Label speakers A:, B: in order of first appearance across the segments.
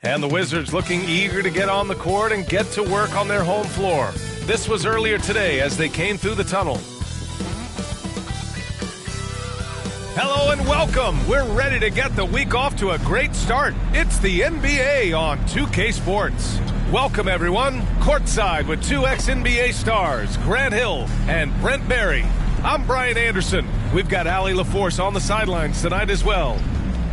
A: And the Wizards looking eager to get on the court and get to work on their home floor. This was earlier today as they came through the tunnel. Hello and welcome. We're ready to get the week off to a great start. It's the NBA on 2K Sports. Welcome, everyone. Courtside with two ex-NBA stars, Grant Hill and Brent Barry. I'm Brian Anderson. We've got Allie LaForce on the sidelines tonight as well.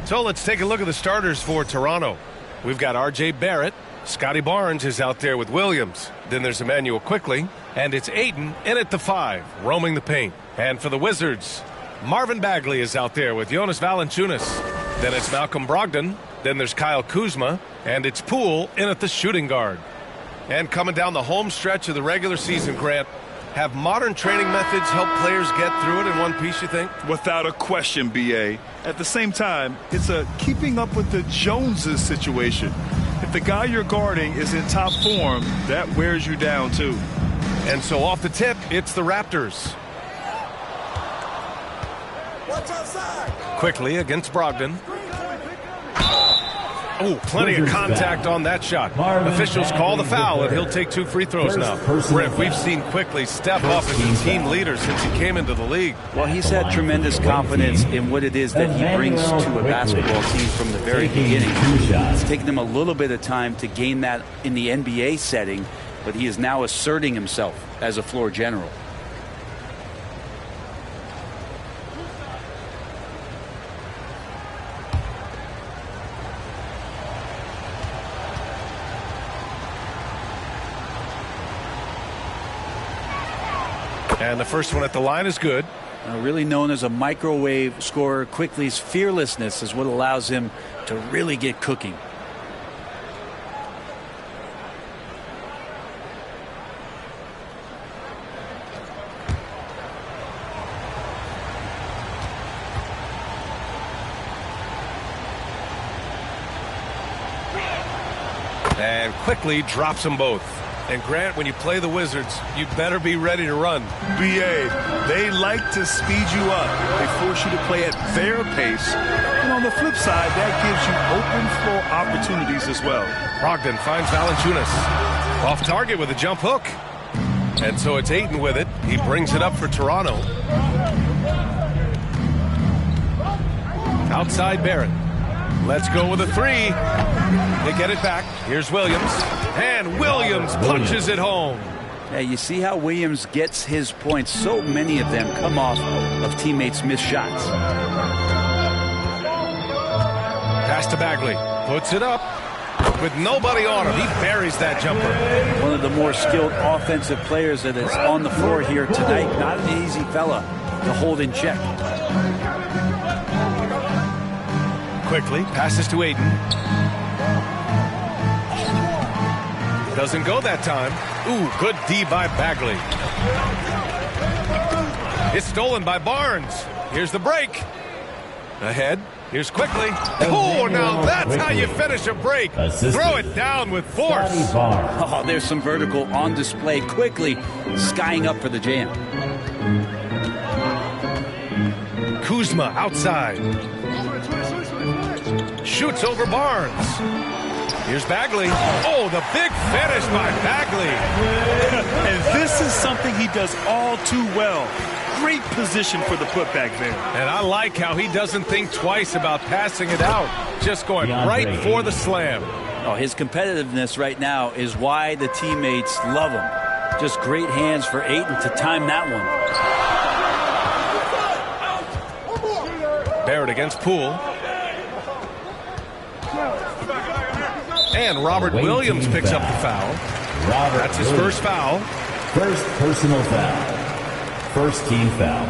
A: So let's take a look at the starters for Toronto. We've got R.J. Barrett. Scotty Barnes is out there with Williams. Then there's Emmanuel Quickley. And it's Ayton in at the 5, roaming the paint. And for the Wizards, Marvin Bagley is out there with Jonas Valanciunas. Then it's Malcolm Brogdon. Then there's Kyle Kuzma. And it's Poole in at the shooting guard. And coming down the home stretch of the regular season, Grant, have modern training methods helped players get through it in one piece, you think?
B: Without a question, B.A. At the same time, it's a keeping up with the Joneses situation. If the guy you're guarding is in top form, that wears you down, too.
A: And so off the tip, it's the Raptors.
C: Watch outside.
A: Quickly against Brogdon. Oh, plenty of contact on that shot. Officials call the foul, and he'll take 2 free throws now. Brent, we've seen Quickley step up as a team leader since he came into the league.
D: Well, he's had tremendous confidence in what it is that he brings to a basketball team from the very beginning. It's taken him a little bit of time to gain that in the NBA setting, but he is now asserting himself as a floor general.
A: And the first one at the line is good.
D: Really known as a microwave scorer, Quickley's fearlessness is what allows him to really get cooking.
A: And Quickley drops them both. And Grant, when you play the Wizards, you better be ready to run.
B: B.A., they like to speed you up. They force you to play at their pace. And on the flip side, that gives you open floor opportunities as well.
A: Brogdon finds Valanciunas. Off target with a jump hook. And so it's Ayton with it. He brings it up for Toronto. Outside Barrett. Let's go with a 3. They get it back. Here's Williams. And Williams punches it home.
D: Yeah, you see how Williams gets his points. So many of them come off of teammates' missed shots.
A: Pass to Bagley. Puts it up. With nobody on him, he buries that jumper.
D: One of the more skilled offensive players that is on the floor here tonight. Not an easy fella to hold in check.
A: Quickly passes to Ayton. Doesn't go that time. Ooh, good D by Bagley. It's stolen by Barnes. Here's the break. Ahead. Here's Quickley. Oh, now that's how you finish a break. Throw it down with force.
D: Oh, there's some vertical on display. Quickly skying up for the jam.
A: Kuzma outside. Shoots over Barnes. Here's Bagley. Oh, the big finish by Bagley.
B: And this is something he does all too well. Great position for the putback there.
A: And I like how he doesn't think twice about passing it out. Just going right for the slam.
D: Oh, his competitiveness right now is why the teammates love him. Just great hands for Ayton to time that
A: one. Barrett against Poole. And Robert Williams picks up the foul. That's his first foul.
E: First personal foul. First team foul.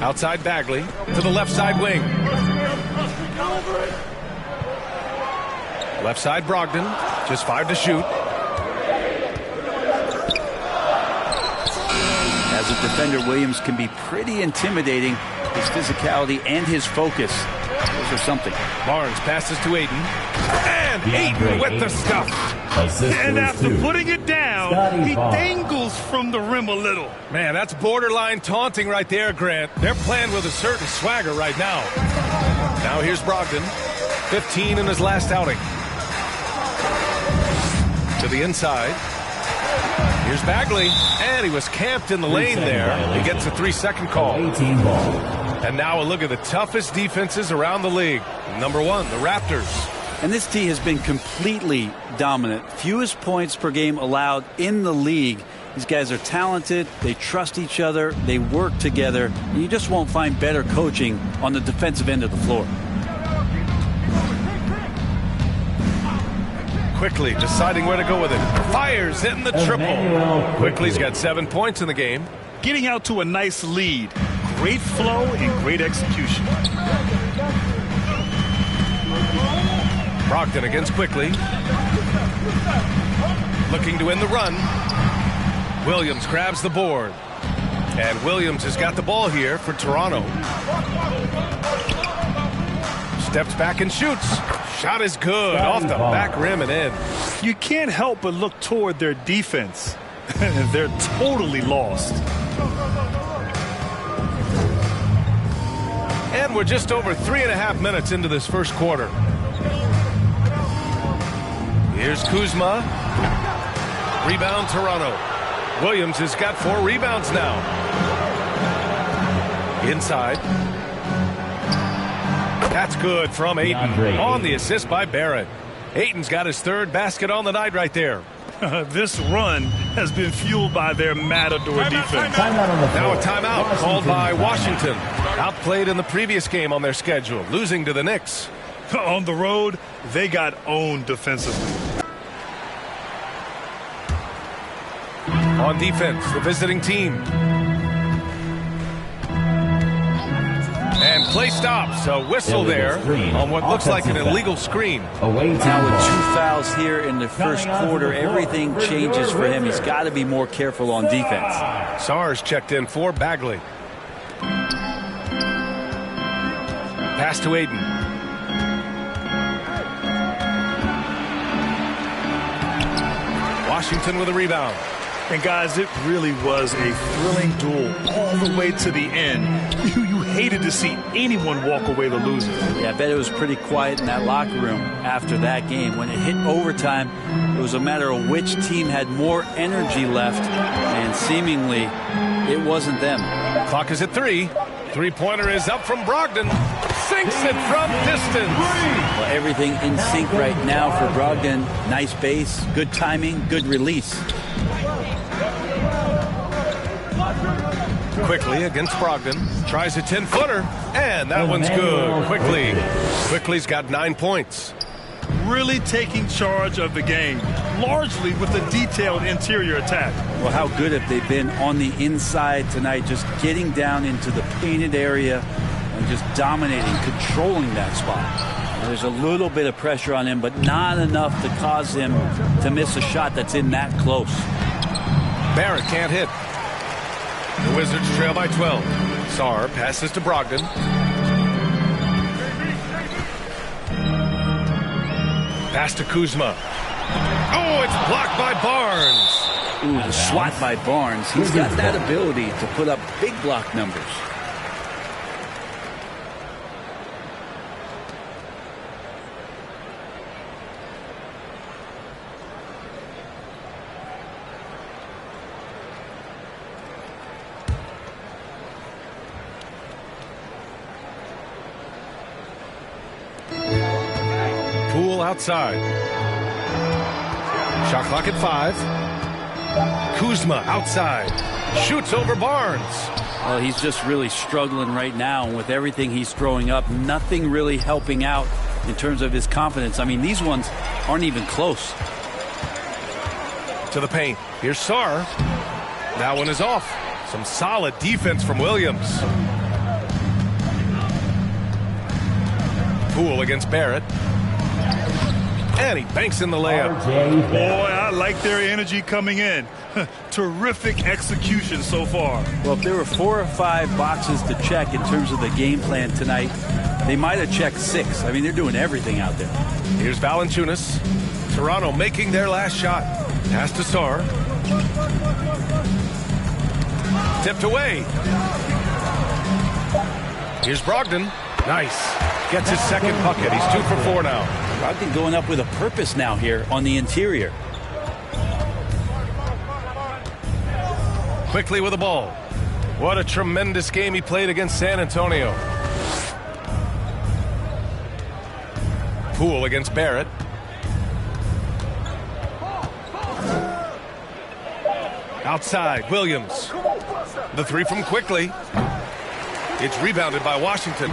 A: Outside Bagley to the left side wing. Left side Brogdon, just 5 to shoot.
D: As a defender, Williams can be pretty intimidating. His physicality and his focus, those are something.
A: Barnes passes to Ayton. And Ayton with the stuff.
B: And after putting it down, he dangles from the rim a little.
A: Man, that's borderline taunting right there, Grant. They're playing with a certain swagger right now. Now here's Brogdon, 15 in his last outing. To the inside. Here's Bagley, and he was camped in the lane there. He gets a 3-second call.
E: 18 ball.
A: And now a look at the toughest defenses around the league. Number 1, the Raptors.
D: And this team has been completely dominant. Fewest points per game allowed in the league. These guys are talented. They trust each other. They work together. And you just won't find better coaching on the defensive end of the floor.
A: Quickly deciding where to go with it. Fires in the triple. Quickly's got 7 points in the game.
B: Getting out to a nice lead. Great flow and great execution.
A: Brogdon against Quickly. Looking to end the run. Williams grabs the board. And Williams has got the ball here for Toronto. Steps back and shoots. Shot is good. Off the back rim and in.
B: You can't help but look toward their defense. They're totally lost.
A: And we're just over 3.5 minutes into this first quarter. Here's Kuzma. Rebound Toronto. Williams has got 4 rebounds now. Inside. That's good from Ayton on the assist by Barrett. Ayton's got his 3rd basket on the night right there.
B: This run has been fueled by their matador defense.
A: Now a timeout called by Washington. Outplayed in the previous game on their schedule, losing to the Knicks.
B: On the road, they got owned defensively.
A: On defense, the visiting team. And play stops. A whistle there on what looks like an illegal screen.
D: Now with 2 fouls here in the first quarter, everything changes for him. He's got to be more careful on defense.
A: Sarge checked in for Bagley. Pass to Ayton. Washington with a rebound.
B: And guys, it really was a thrilling duel all the way to the end. You hated to see anyone walk away the loser.
D: Yeah, I bet it was pretty quiet in that locker room after that game. When it hit overtime, it was a matter of which team had more energy left, and seemingly it wasn't them.
A: Clock is at 3. 3-pointer is up from Brogdon. Sinks it from distance.
D: Well, everything in sync right now for Brogdon. Nice base, good timing, good release.
A: Quickly against Brogdon. Tries a 10-footer. And that one's good. Quickly's got 9 points.
B: Really taking charge of the game, largely with a detailed interior attack.
D: Well, how good have they been on the inside tonight, just getting down into the painted area and just dominating, controlling that spot. There's a little bit of pressure on him, but not enough to cause him to miss a shot that's in that close.
A: Barrett can't hit. The Wizards trail by 12. Sarr passes to Brogdon. Pass to Kuzma. Oh, it's blocked by Barnes.
D: Ooh, the swat by Barnes. He's got that ability to put up big block numbers.
A: Poole outside. Shot clock at 5. Kuzma outside. Shoots over Barnes.
D: Well, he's just really struggling right now. And with everything he's throwing up, nothing really helping out in terms of his confidence. I mean, these ones aren't even close.
A: To the paint. Here's Sarr. That one is off. Some solid defense from Williams. Poole against Barrett. And he banks in the layup.
B: Boy, I like their energy coming in. Terrific execution so far.
D: Well, if there were 4 or 5 boxes to check in terms of the game plan tonight, They might have checked 6. I mean, they're doing everything out there.
A: Here's Valanciunas. Toronto making their last shot. Pass to Sarr. Tipped away. Here's Brogdon. Nice. Gets his second bucket. He's 2 for 4 now.
D: Brogdon going up with a purpose now here on the interior.
A: Quickly with the ball. What a tremendous game he played against San Antonio. Poole against Barrett. Outside, Williams. The 3 from Quickly. It's rebounded by Washington.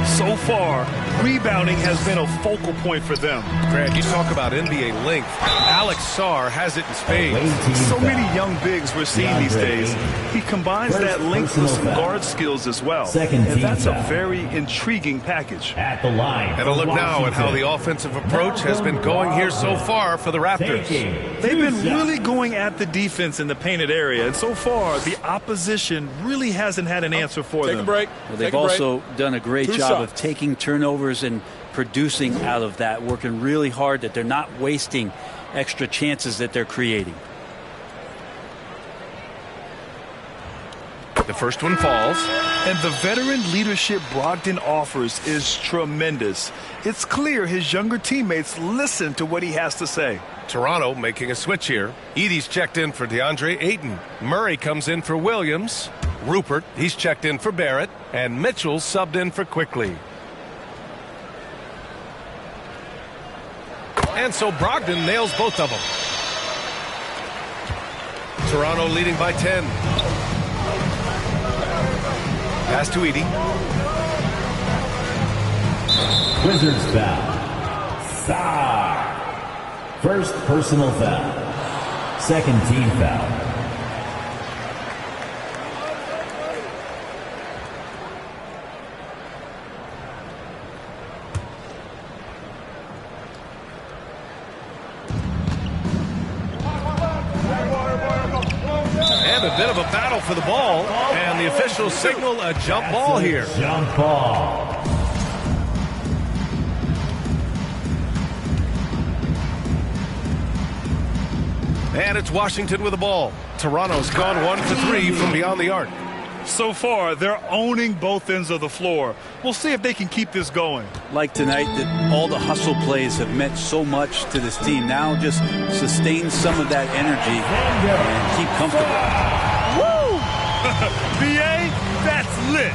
B: So far, rebounding has been a focal point for them.
A: Grant, you talk about NBA length. Alex Sarr has it in spades.
B: So many young bigs we're seeing these days. He combines that length with some guard skills as well. And that's a very intriguing package.
E: At the line.
A: And a look now at how the offensive approach has been going here so far for the Raptors.
B: They've been really going at the defense in the painted area. And so far, the opposition really hasn't had an answer for them.
C: Take a break.
D: Well, they've also done a great job of taking turnovers and producing out of that, working really hard that they're not wasting extra chances that they're creating.
A: The first one falls.
B: And the veteran leadership Brogdon offers is tremendous. It's clear his younger teammates listen to what he has to say.
A: Toronto making a switch here. Edey's checked in for DeAndre Ayton. Murray comes in for Williams. Rupert, he's checked in for Barrett. And Mitchell subbed in for Quickly. And so Brogdon nails both of them. Toronto leading by 10. Pass to Edey.
E: Wizards foul. Sarr. First personal foul. Second team foul.
A: And a bit of a battle for the ball. And the officials signal a jump ball here.
E: Jump ball.
A: And it's Washington with the ball. Toronto's gone 1 for 3 from beyond the arc.
B: So far, they're owning both ends of the floor. We'll see if they can keep this going.
D: Like tonight, that all the hustle plays have meant so much to this team. Now just sustain some of that energy and keep comfortable.
B: Woo! BA, that's lit.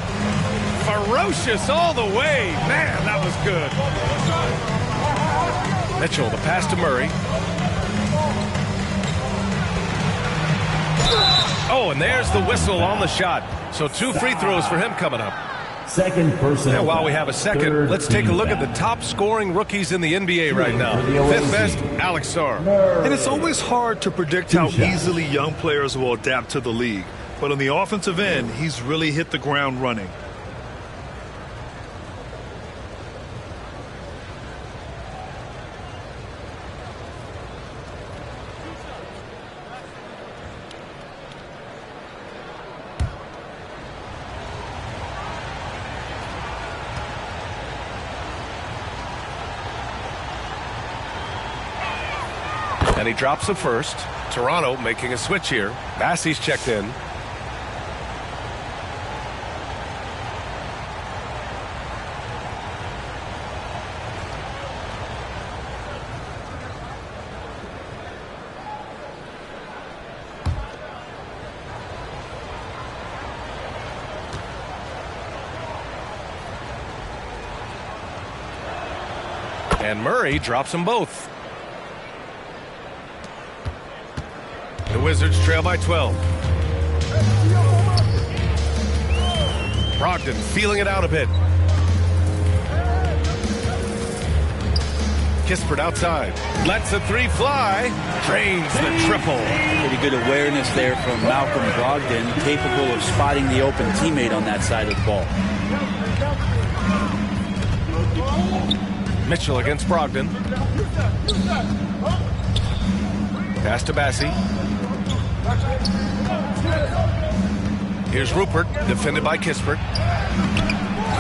A: Ferocious all the way. Man, that was good. Mitchell, the pass to Murray. Oh, and there's the whistle on the shot. So 2 free throws for him coming up.
E: Second personal.
A: And while we have a second, let's take a look at the top scoring rookies in the NBA right now. 5th best, Alex Sarr.
B: And it's always hard to predict how easily young players will adapt to the league. But on the offensive end, he's really hit the ground running.
A: And he drops the first. Toronto making a switch here. Bassey's checked in. And Murray drops them both. The Wizards trail by 12. Brogdon feeling it out a bit. Kispert outside. Lets the 3 fly. Drains the triple.
D: Pretty good awareness there from Malcolm Brogdon, capable of spotting the open teammate on that side of the ball.
A: Mitchell against Brogdon. Pass to Bassey. Here's Rupert, defended by Kispert.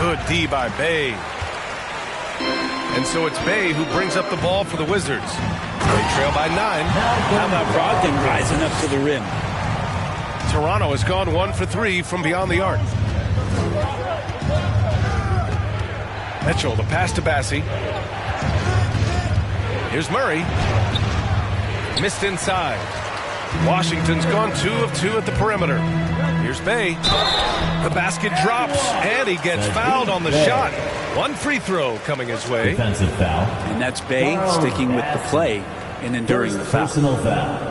A: Good D by Bay. And so it's Bay who brings up the ball for the Wizards. They trail by 9.
D: How about Brogdon rising up to the rim?
A: Toronto has gone 1 for 3 from beyond the arc. Mitchell, the pass to Bassie. Here's Murray. Missed inside. Washington's gone 2 of 2 at the perimeter. Here's Bay. The basket drops, and he gets fouled on the shot. 1 free throw coming his way.
E: Defensive foul.
D: And that's Bay sticking with the play and enduring the foul.
E: Personal foul.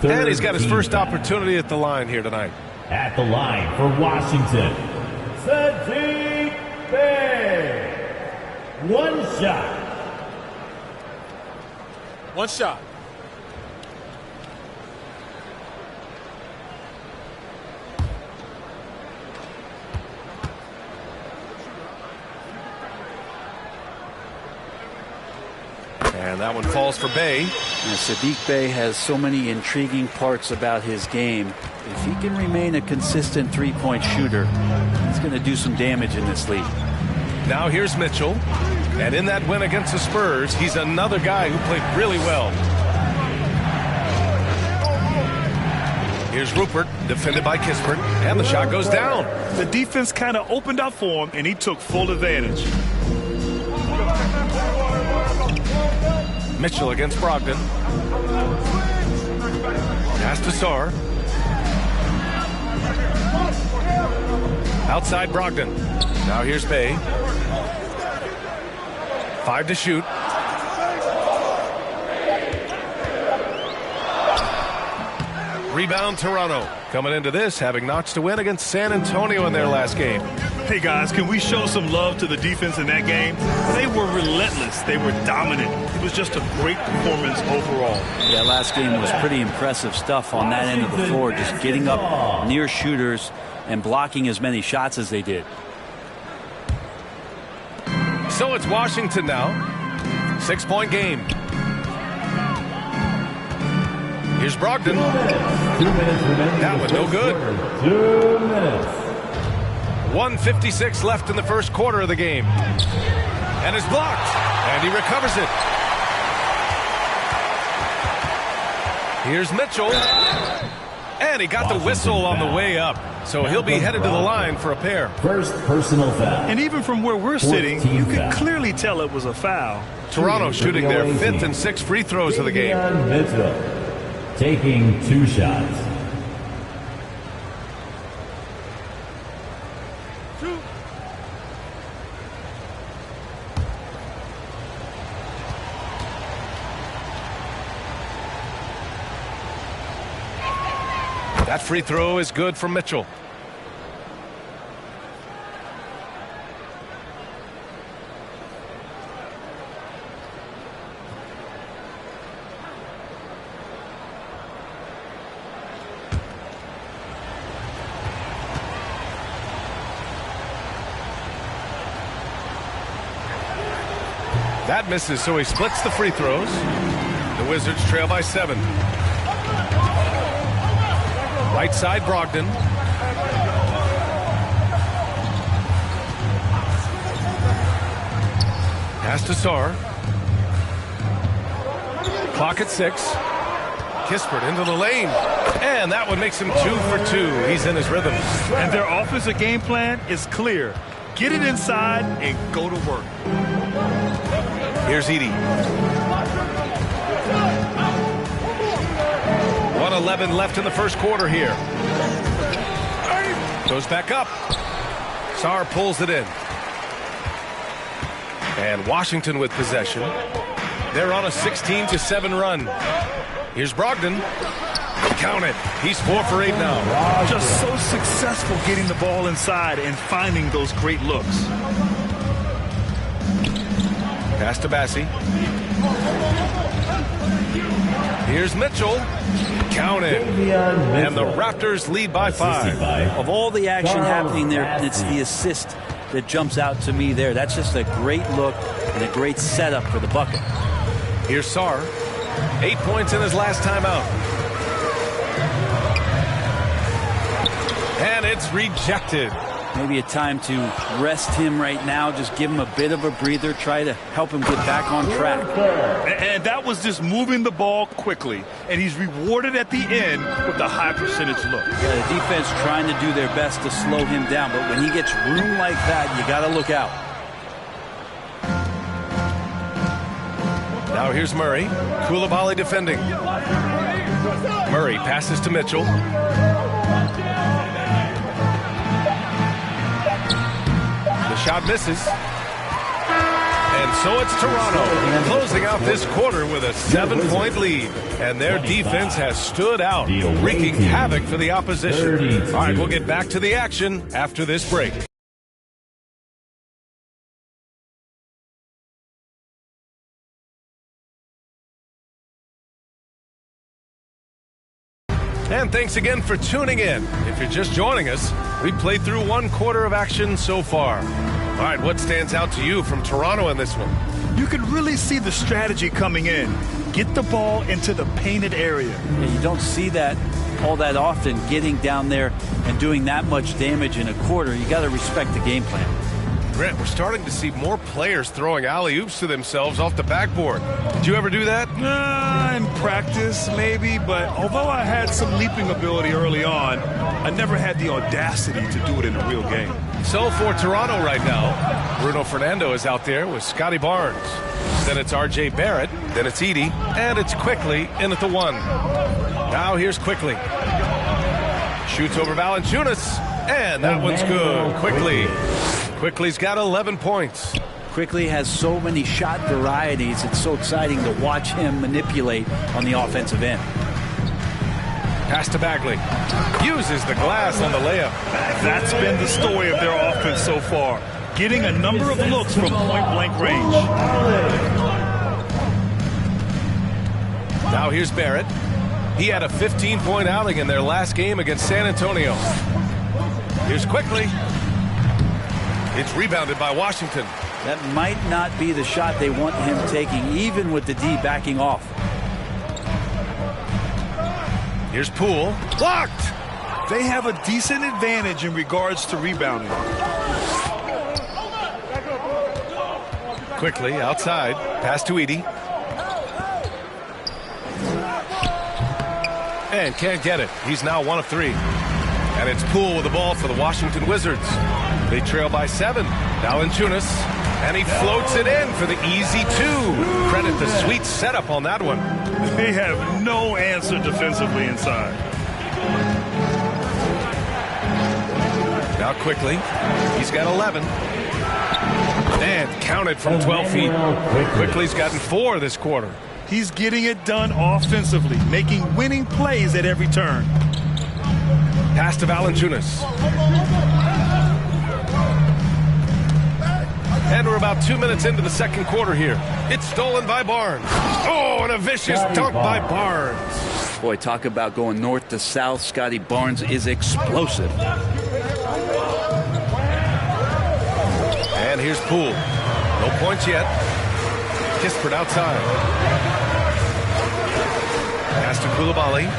A: And he's got his first
E: foul.
A: opportunity at the line here tonight.
E: At the line for Washington, Sadiq Bey. 1 shot.
C: 1 shot.
A: And that one falls for Bay.
D: And Sadiq Bey has so many intriguing parts about his game. If he can remain a consistent three-point shooter, he's going to do some damage in this league.
A: Now here's Mitchell. And in that win against the Spurs, he's another guy who played really well. Here's Rupert, defended by Kispert, and the shot goes down.
B: The defense kind of opened up for him, and he took full advantage.
A: Mitchell against Brogdon. Pass to Sarr. Outside Brogdon. Now here's Bay. 5 to shoot. Rebound Toronto. Coming into this, having notched a win against San Antonio in their last game.
B: Hey, guys, can we show some love to the defense in that game? They were relentless. They were dominant. It was just a great performance overall.
D: Yeah, last game was pretty impressive stuff on that end of the floor, just getting up near shooters and blocking as many shots as they did.
A: So it's Washington now. 6-point game. Here's Brogdon.
E: 2 minutes remaining.
A: That one no good.
E: 2 minutes.
A: 1:56 left in the first quarter of the game. And it's blocked. And he recovers it. Here's Mitchell. And he got the whistle on the way up. So he'll be headed to the line for a pair.
E: First personal foul.
B: And even from where we're sitting, you can clearly tell it was a foul.
A: Toronto shooting their 5th and 6th free throws of the game.
E: Mitchell taking 2 shots.
A: That free throw is good from Mitchell. That misses, so he splits the free throws. The Wizards trail by 7. Right side, Brogdon. Pass to Sarr. Clock at 6. Kispert into the lane. And that one makes him 2 for 2. He's in his rhythm.
B: And their offensive game plan is clear. Get it inside and go to work.
A: Here's Edey. 1:11 left in the first quarter here. Goes back up. Sarr pulls it in. And Washington with possession. They're on a 16-7 run. Here's Brogdon. Count it. He's 4 for 8 now.
B: Just so successful getting the ball inside and finding those great looks.
A: Pass to Bassie. Here's Mitchell. Count it. And the Raptors lead by 5.
D: Of all the action happening there, it's the assist that jumps out to me there. That's just a great look and a great setup for the bucket.
A: Here's Sarr. 8 points in his last time out. And it's rejected.
D: Maybe a time to rest him right now, just give him a bit of a breather, try to help him get back on track.
B: And that was just moving the ball quickly, and he's rewarded at the end with a high percentage look.
D: Yeah, the defense trying to do their best to slow him down, but when he gets room like that, you got to look out.
A: Now here's Murray. Koulibaly defending. Murray passes to Mitchell. The shot misses. And so it's Toronto closing out this quarter with a 7-point lead. And their defense has stood out, wreaking havoc for the opposition. All right, we'll get back to the action after this break. And thanks again for tuning in. If you're just joining us, we played through one quarter of action so far. All right, what stands out to you from Toronto in this one?
B: You can really see the strategy coming in. Get the ball into the painted area.
D: Yeah, you don't see that all that often, getting down there and doing that much damage in a quarter. You got to respect the game plan.
A: Grant, we're starting to see more players throwing alley-oops to themselves off the backboard. Did you ever do that?
B: In practice, maybe, but although I had some leaping ability early on, I never had the audacity to do it in a real game.
A: So for Toronto right now, Bruno Fernando is out there with Scotty Barnes. Then it's R.J. Barrett, then it's Edey, and it's Quickly in at the 1. Now here's Quickly. Shoots over Valanciunas, and that one's good. Quickly's got 11 points.
D: Quickly has so many shot varieties. It's so exciting to watch him manipulate on the offensive end.
A: Pass to Bagley. Uses the glass on the layup.
B: That's been the story of their offense so far. Getting a number of looks from point-blank range.
A: Now here's Barrett. He had a 15-point outing in their last game against San Antonio. Here's Quickly. It's rebounded by Washington.
D: That might not be the shot they want him taking, even with the D backing off.
A: Here's Poole. Blocked!
B: They have a decent advantage in regards to rebounding.
A: Quickly outside. Pass to Edey. And can't get it. He's now 1 of 3. And it's Poole with the ball for the Washington Wizards. They trail by 7. Valanciunas. And he floats it in for the easy 2. Credit the sweet setup on that one.
B: They have no answer defensively inside.
A: Now Quickly. He's got 11. And counted from 12 feet. Quickly's gotten 4 this quarter.
B: He's getting it done offensively, making winning plays at every turn.
A: Pass to Valanciunas. And we're about 2 minutes into the second quarter here. It's stolen by Barnes. Oh, and a vicious dunk by Barnes.
D: Boy, talk about going north to south. Scotty Barnes is explosive.
A: And here's Poole. No points yet. Kispert outside. Pass to Koulibaly.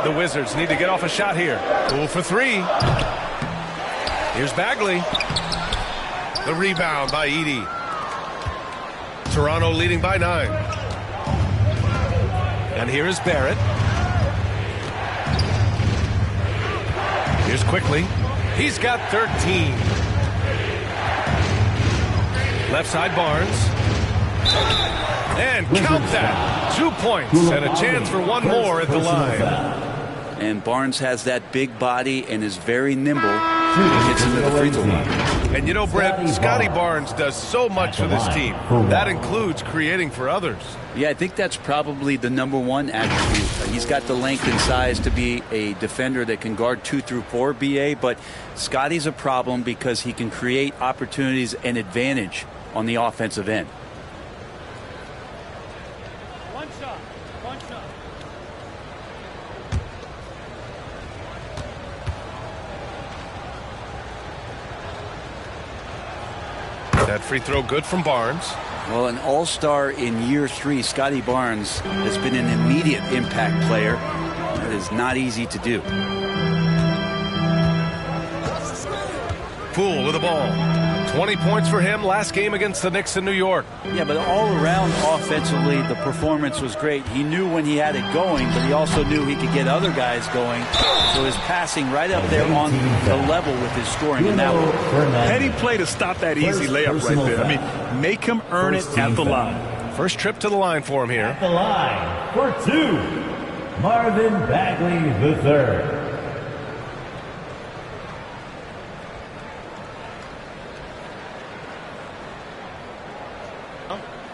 A: The Wizards need to get off a shot here. Poole for 3. Here's Bagley. The rebound by Edey. Toronto leading by 9. And here is Barrett. Here's Quickly. He's got 13. Left side Barnes. And count that. 2 points and a chance for one more at the line.
D: And Barnes has that big body and is very nimble. He gets into the free throw line.
A: And you know, Brett, Scotty Barnes does so much for this team. That includes creating for others.
D: Yeah, I think that's probably the #1 attribute. He's got the length and size to be a defender that can guard 2 through 4, BA, but Scotty's a problem because he can create opportunities and advantage on the offensive end.
C: One shot.
A: That free throw good from Barnes.
D: Well, an all-star in year 3, Scotty Barnes has been an immediate impact player. is not easy to do.
A: Poole with the ball. 20 points for him last game against the Knicks in New York.
D: Yeah, but all around offensively, the performance was great. He knew when he had it going, but he also knew he could get other guys going. So his passing right up there on the level with his scoring in that one.
B: Heady play to stop that easy layup right there. I mean, make him earn it at the line.
A: First trip to the line for him here.
E: At the line for 2, Marvin Bagley III.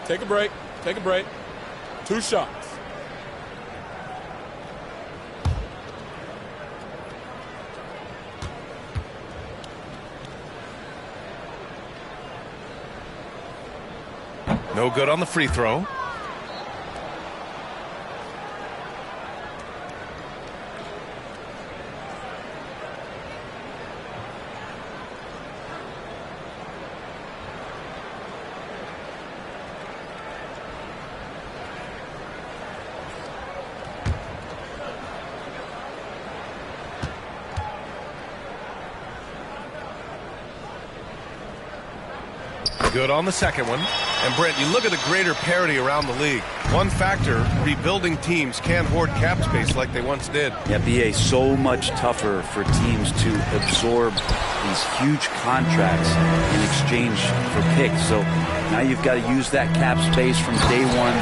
C: Take a break. Take a break. 2 shots.
A: No good on the free throw. Good on the second one. And Brent, you look at the greater parity around the league. One factor, rebuilding teams can't hoard cap space like they once did.
D: Yeah, BA, so much tougher for teams to absorb these huge contracts in exchange for picks. So now you've got to use that cap space from day one,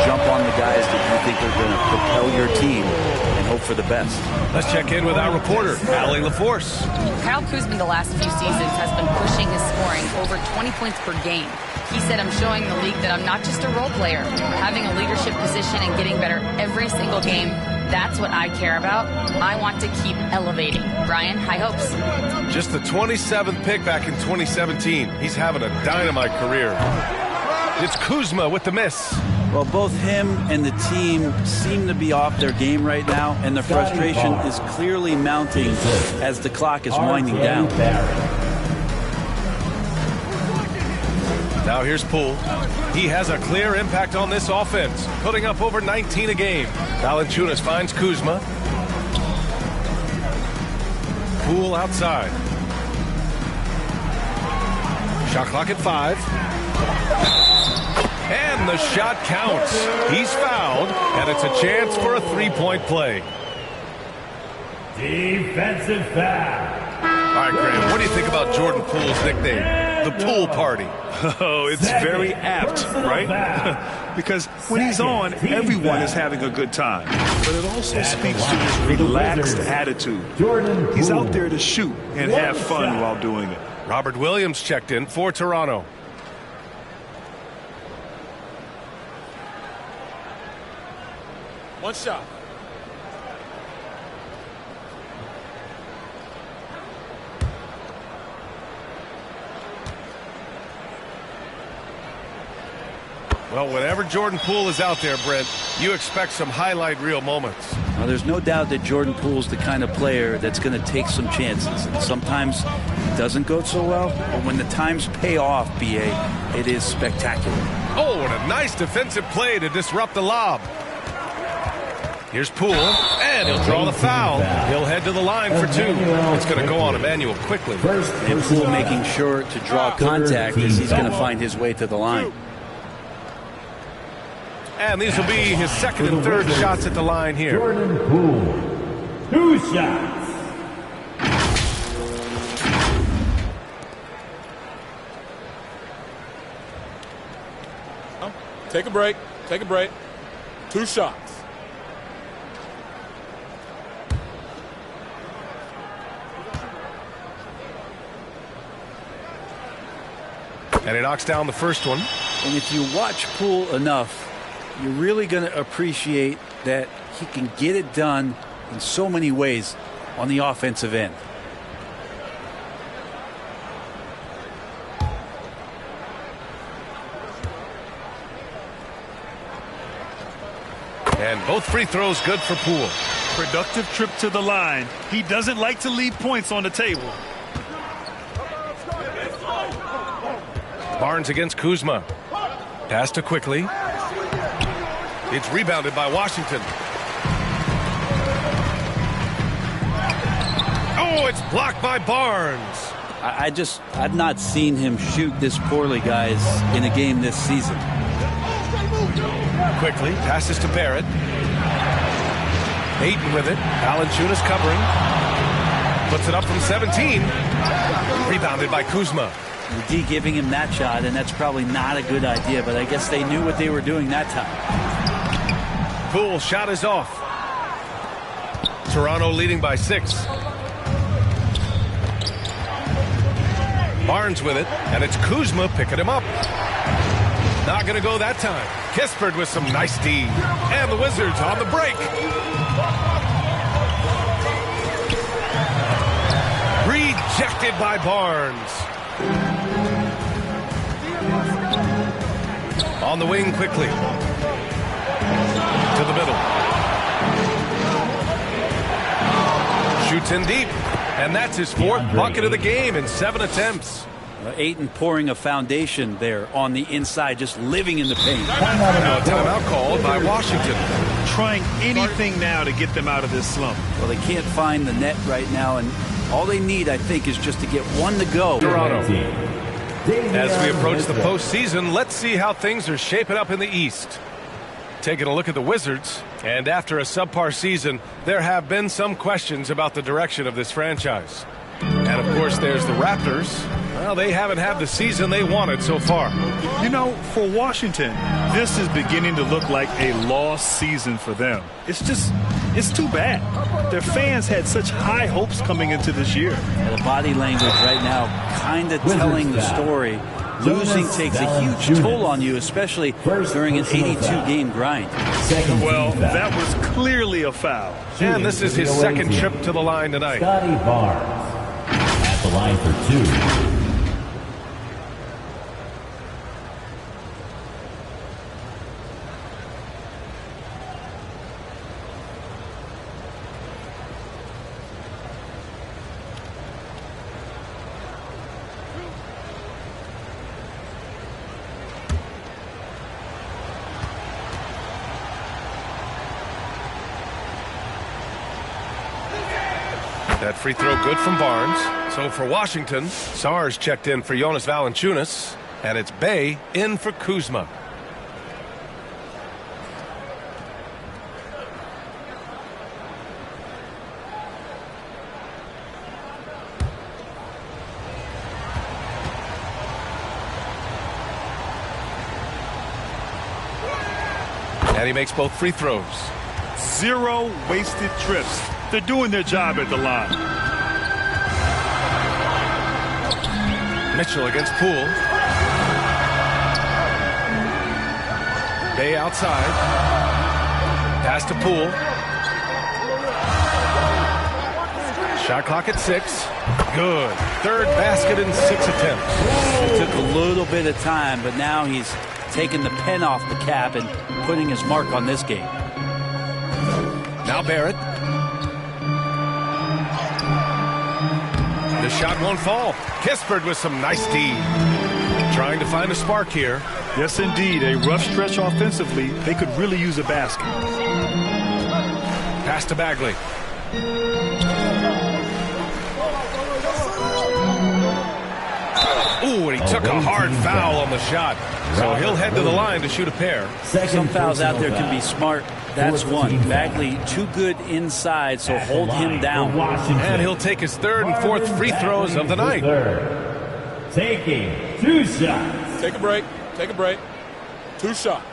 D: jump on the guys that you think are going to propel your team, and hope for the best.
A: Let's check in with our reporter, Allie LaForce.
F: Kyle Kuzma the last few seasons has been pushing his scoring over 20 points per game. He said, I'm showing the league that I'm not just a role player. Having a leadership position and getting better every single game, that's what I care about. I want to keep elevating. Brian, high hopes.
A: Just the 27th pick back in 2017. He's having a dynamite career. It's Kuzma with the miss.
D: Well, both him and the team seem to be off their game right now, and the frustration is clearly mounting as the clock is winding down.
A: Now here's Poole. He has a clear impact on this offense, putting up over 19 a game. Valanciunas finds Kuzma. Poole outside. Shot clock at 5. And the shot counts. He's fouled, and it's a chance for a three-point play.
E: Defensive foul.
A: All right, Graham, what do you think about Jordan Poole's nickname, the Pool Party?
B: Oh, it's very apt, right? Because when he's on, everyone is having a good time. But it also speaks to his relaxed attitude. He's out there to shoot and have fun while doing it.
A: Robert Williams checked in for Toronto.
C: One shot.
A: Well, whenever Jordan Poole is out there, Brent, you expect some highlight reel moments.
D: Well, there's no doubt that Jordan Poole's the kind of player that's going to take some chances. And sometimes it doesn't go so well, but when the times pay off, BA, it is spectacular.
A: Oh, and a nice defensive play to disrupt the lob. Here's Poole, and he'll draw the foul. He'll head to the line for 2. It's going to go on Emmanuel quickly.
D: And Poole making sure to draw contact as he's going to find his way to the line.
A: And these will be his second and third shots at the line here.
E: Jordan Poole. 2 shots.
C: Take a break. Take a break. 2 shots.
A: And he knocks down the first one.
D: And if you watch Poole enough, you're really going to appreciate that he can get it done in so many ways on the offensive end.
A: And both free throws good for Poole.
B: Productive trip to the line. He doesn't like to leave points on the table.
A: Barnes against Kuzma. Pass to Quickly. It's rebounded by Washington. Oh, it's blocked by Barnes.
D: I've not seen him shoot this poorly, guys, in a game this season.
A: Quickly, passes to Barrett. Ayton with it. Valanciunas covering. Puts it up from 17. Rebounded by Kuzma.
D: The D giving him that shot, and that's probably not a good idea, but I guess they knew what they were doing that time.
A: Poole shot is off. Toronto leading by 6. Barnes with it, and it's Kuzma picking him up. Not going to go that time. Kispert with some nice D. And the Wizards on the break. Rejected by Barnes. On the wing quickly. To the middle. Shoots in deep. And that's his 4th bucket of the game in 7 attempts.
D: Ayton pouring a foundation there on the inside, just living in the paint.
A: Timeout called by Washington.
B: Trying anything now to get them out of this slump.
D: Well, they can't find the net right now, and all they need, I think, is just to get one to go.
A: Toronto. As we approach the postseason, let's see how things are shaping up in the East. Taking a look at the Wizards, and after a subpar season, there have been some questions about the direction of this franchise. And of course, there's the Raptors. Well, they haven't had the season they wanted so far.
B: You know, for Washington, this is beginning to look like a lost season for them. It's too bad. Their fans had such high hopes coming into this year.
D: The body language right now kind of telling the story. Losing takes a huge toll on you, especially during an 82-game grind.
B: Well, that was clearly a foul.
A: And this is his 2nd trip to the line tonight.
E: Scotty Barnes at the line for 2.
A: That free throw good from Barnes. So for Washington, Sars checked in for Jonas Valanciunas, and it's Bey in for Kuzma. And he makes both free throws.
B: 0 wasted trips. They're doing their job at the line.
A: Mitchell against Poole. Bey outside. Pass to Poole. Shot clock at 6. Good. 3rd basket in 6 attempts.
D: It took a little bit of time, but now he's taking the pen off the cap and putting his mark on this game.
A: Now Barrett. The shot won't fall. Kispert with some nice D. Trying to find a spark here.
B: Yes, indeed. A rough stretch offensively. They could really use a basket.
A: Pass to Bagley. Ooh, and he took a hard foul on the shot. So he'll head to the line to shoot a pair.
D: Some fouls out there can be smart. That's one. Bagley too good inside, so hold him down.
A: And he'll take his 3rd and 4th free throws of the night.
E: Taking 2 shots.
C: Take a break. Take a break. 2 shots.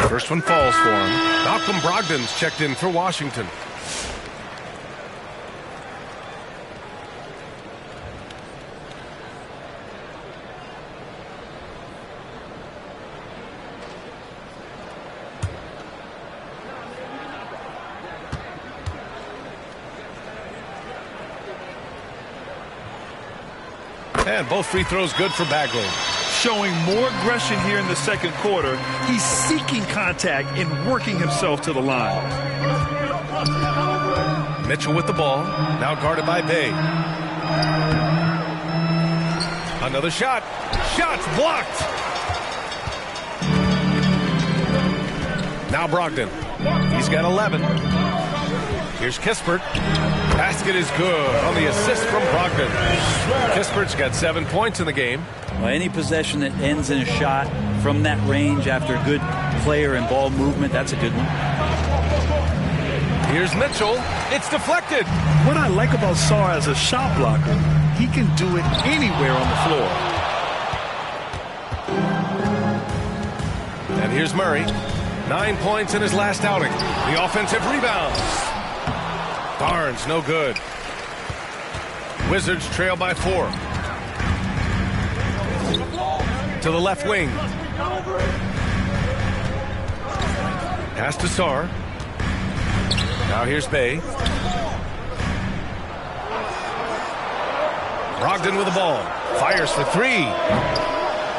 A: First one falls for him. Malcolm Brogdon's checked in for Washington. And both free throws good for Bagley.
B: Showing more aggression here in the 2nd quarter. He's seeking contact and working himself to the line. Mitchell with the ball. Now guarded by Bey.
A: Another shot. Shot's blocked. Now Brogdon. He's got 11. Here's Kispert. Basket is good on the assist from Brogdon. Kispert's got 7 points in the game.
D: Well, any possession that ends in a shot from that range after good player and ball movement, that's a good one.
A: Here's Mitchell. It's deflected.
B: What I like about Sarr as a shot blocker, he can do it anywhere on the floor.
A: And here's Murray. 9 points in his last outing. The offensive rebounds. Barnes, no good. Wizards trail by 4. To the left wing. Pass to Sarr. Now here's Bay. Brogdon with the ball. Fires for 3.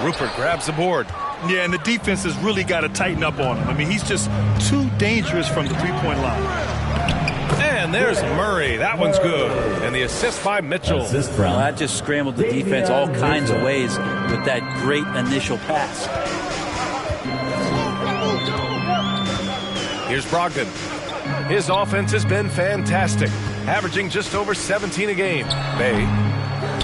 A: Rupert grabs the board.
B: Yeah, and the defense has really got to tighten up on him. I mean, he's just too dangerous from the three-point line.
A: And there's Murray. That one's good. And the assist by Mitchell.
D: Well, that just scrambled the defense all kinds of ways with that great initial pass.
A: Here's Brogdon. His offense has been fantastic, averaging just over 17 a game. Bay.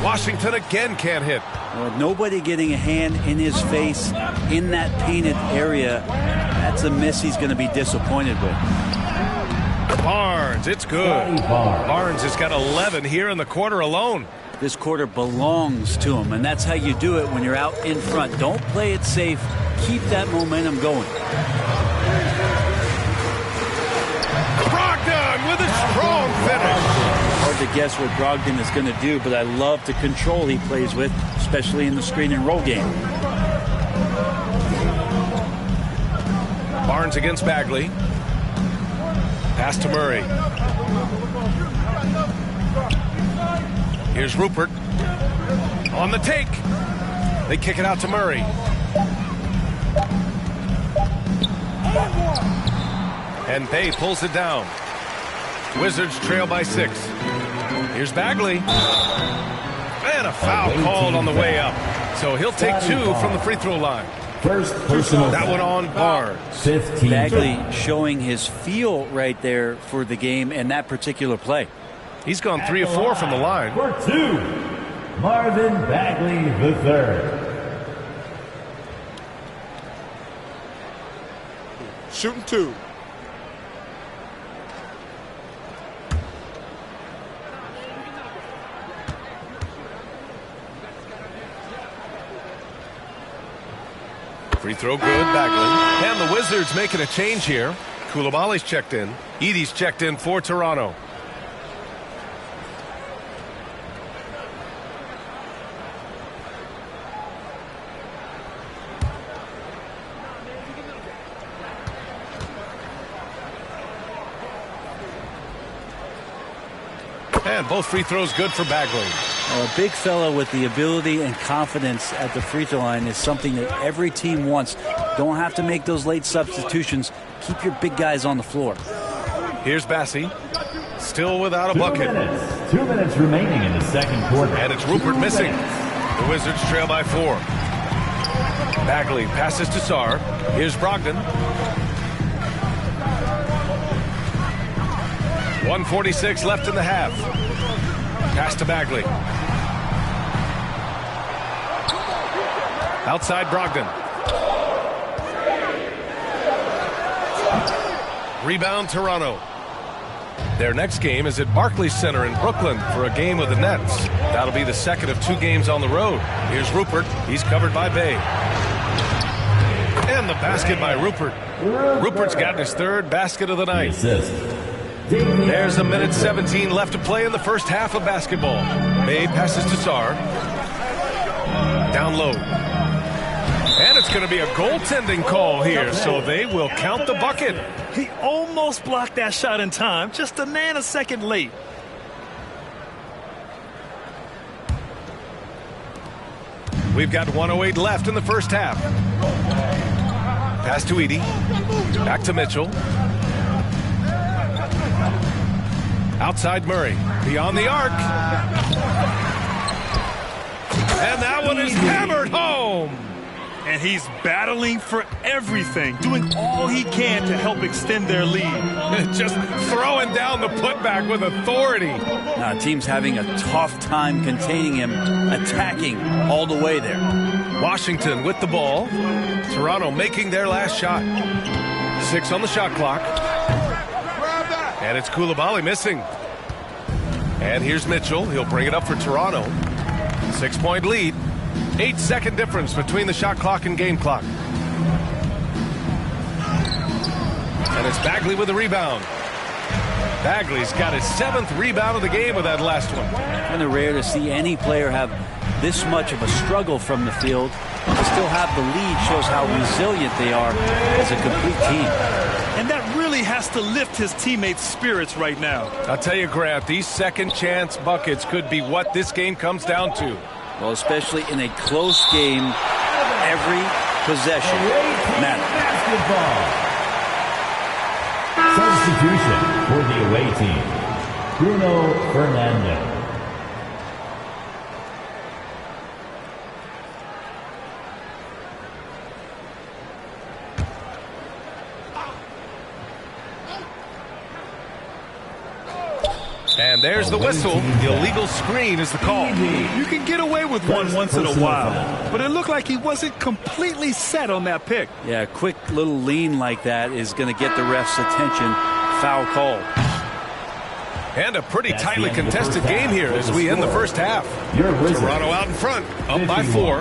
A: Washington again can't hit.
D: Well, nobody getting a hand in his face in that painted area. That's a miss he's going to be disappointed with.
A: Barnes, it's good. Barnes has got 11 here in the quarter alone.
D: This quarter belongs to him, and that's how you do it when you're out in front. Don't play it safe. Keep that momentum going.
A: Brogdon with a strong finish.
D: Hard to guess what Brogdon is going to do, but I love the control he plays with, especially in the screen and roll game.
A: Barnes against Bagley. Pass to Murray. Here's Rupert. On the take. They kick it out to Murray. And Bay pulls it down. Wizards trail by 6. Here's Bagley. And a foul called on the way up. So he'll take 2 from the free throw line.
E: First personal.
A: That one on Barnes.
E: 15.
D: Bagley showing his feel right there for the game and that particular play.
A: He's gone 3 of 4 from the line.
E: For 2, Marvin Bagley III.
C: Shooting 2.
A: Free throw good, Bagley. And the Wizards making a change here. Koulibaly's checked in. Edey's checked in for Toronto. And both free throws good for Bagley.
D: A big fella with the ability and confidence at the free throw line is something that every team wants. Don't have to make those late substitutions. Keep your big guys on the floor.
A: Here's Bassi. Still without a bucket.
E: 2 minutes remaining in the second quarter.
A: And it's Rupert missing. The Wizards trail by 4. Bagley passes to Sarr. Here's Brogdon. 1:46 left in the half. Pass to Bagley. Outside Brogdon. Rebound Toronto. Their next game is at Barclays Center in Brooklyn for a game with the Nets. That'll be the second of 2 games on the road. Here's Rupert. He's covered by Bay. And the basket by Rupert. Rupert's gotten his 3rd basket of the night. There's a minute 17 left to play in the first half of basketball. Bay passes to Sarr. Down low. And it's going to be a goaltending call here, so they will count the bucket.
B: He almost blocked that shot in time, just a nanosecond late.
A: We've got 1:08 left in the first half. Pass to Edey. Back to Mitchell. Outside Murray. Beyond the arc. And that one is
B: And he's battling for everything, doing all he can to help extend their lead.
A: Just throwing down the putback with authority.
D: Now, team's having a tough time containing him, attacking all the way there.
A: Washington with the ball. Toronto making their last shot. 6 on the shot clock. And it's Koulibaly missing. And here's Mitchell. He'll bring it up for Toronto. 6-point lead. 8-second difference between the shot clock and game clock. And it's Bagley with the rebound. Bagley's got his 7th rebound of the game with that last one.
D: Kind of rare to see any player have this much of a struggle from the field. To still have the lead shows how resilient they are as a complete team.
B: And that really has to lift his teammates' spirits right now.
A: I'll tell you, Grant, these second chance buckets could be what this game comes down to.
D: Well, especially in a close game, every possession matters.
E: Substitution for the away team, Bruno Fernando.
A: And there's the whistle. The illegal screen is the call.
B: You can get away with one once in a while, but it looked like he wasn't completely set on that pick.
D: Yeah, a quick little lean like that is going to get the ref's attention. Foul call.
A: And a pretty tightly contested game here as we end the first half. Toronto out in front, up by 4.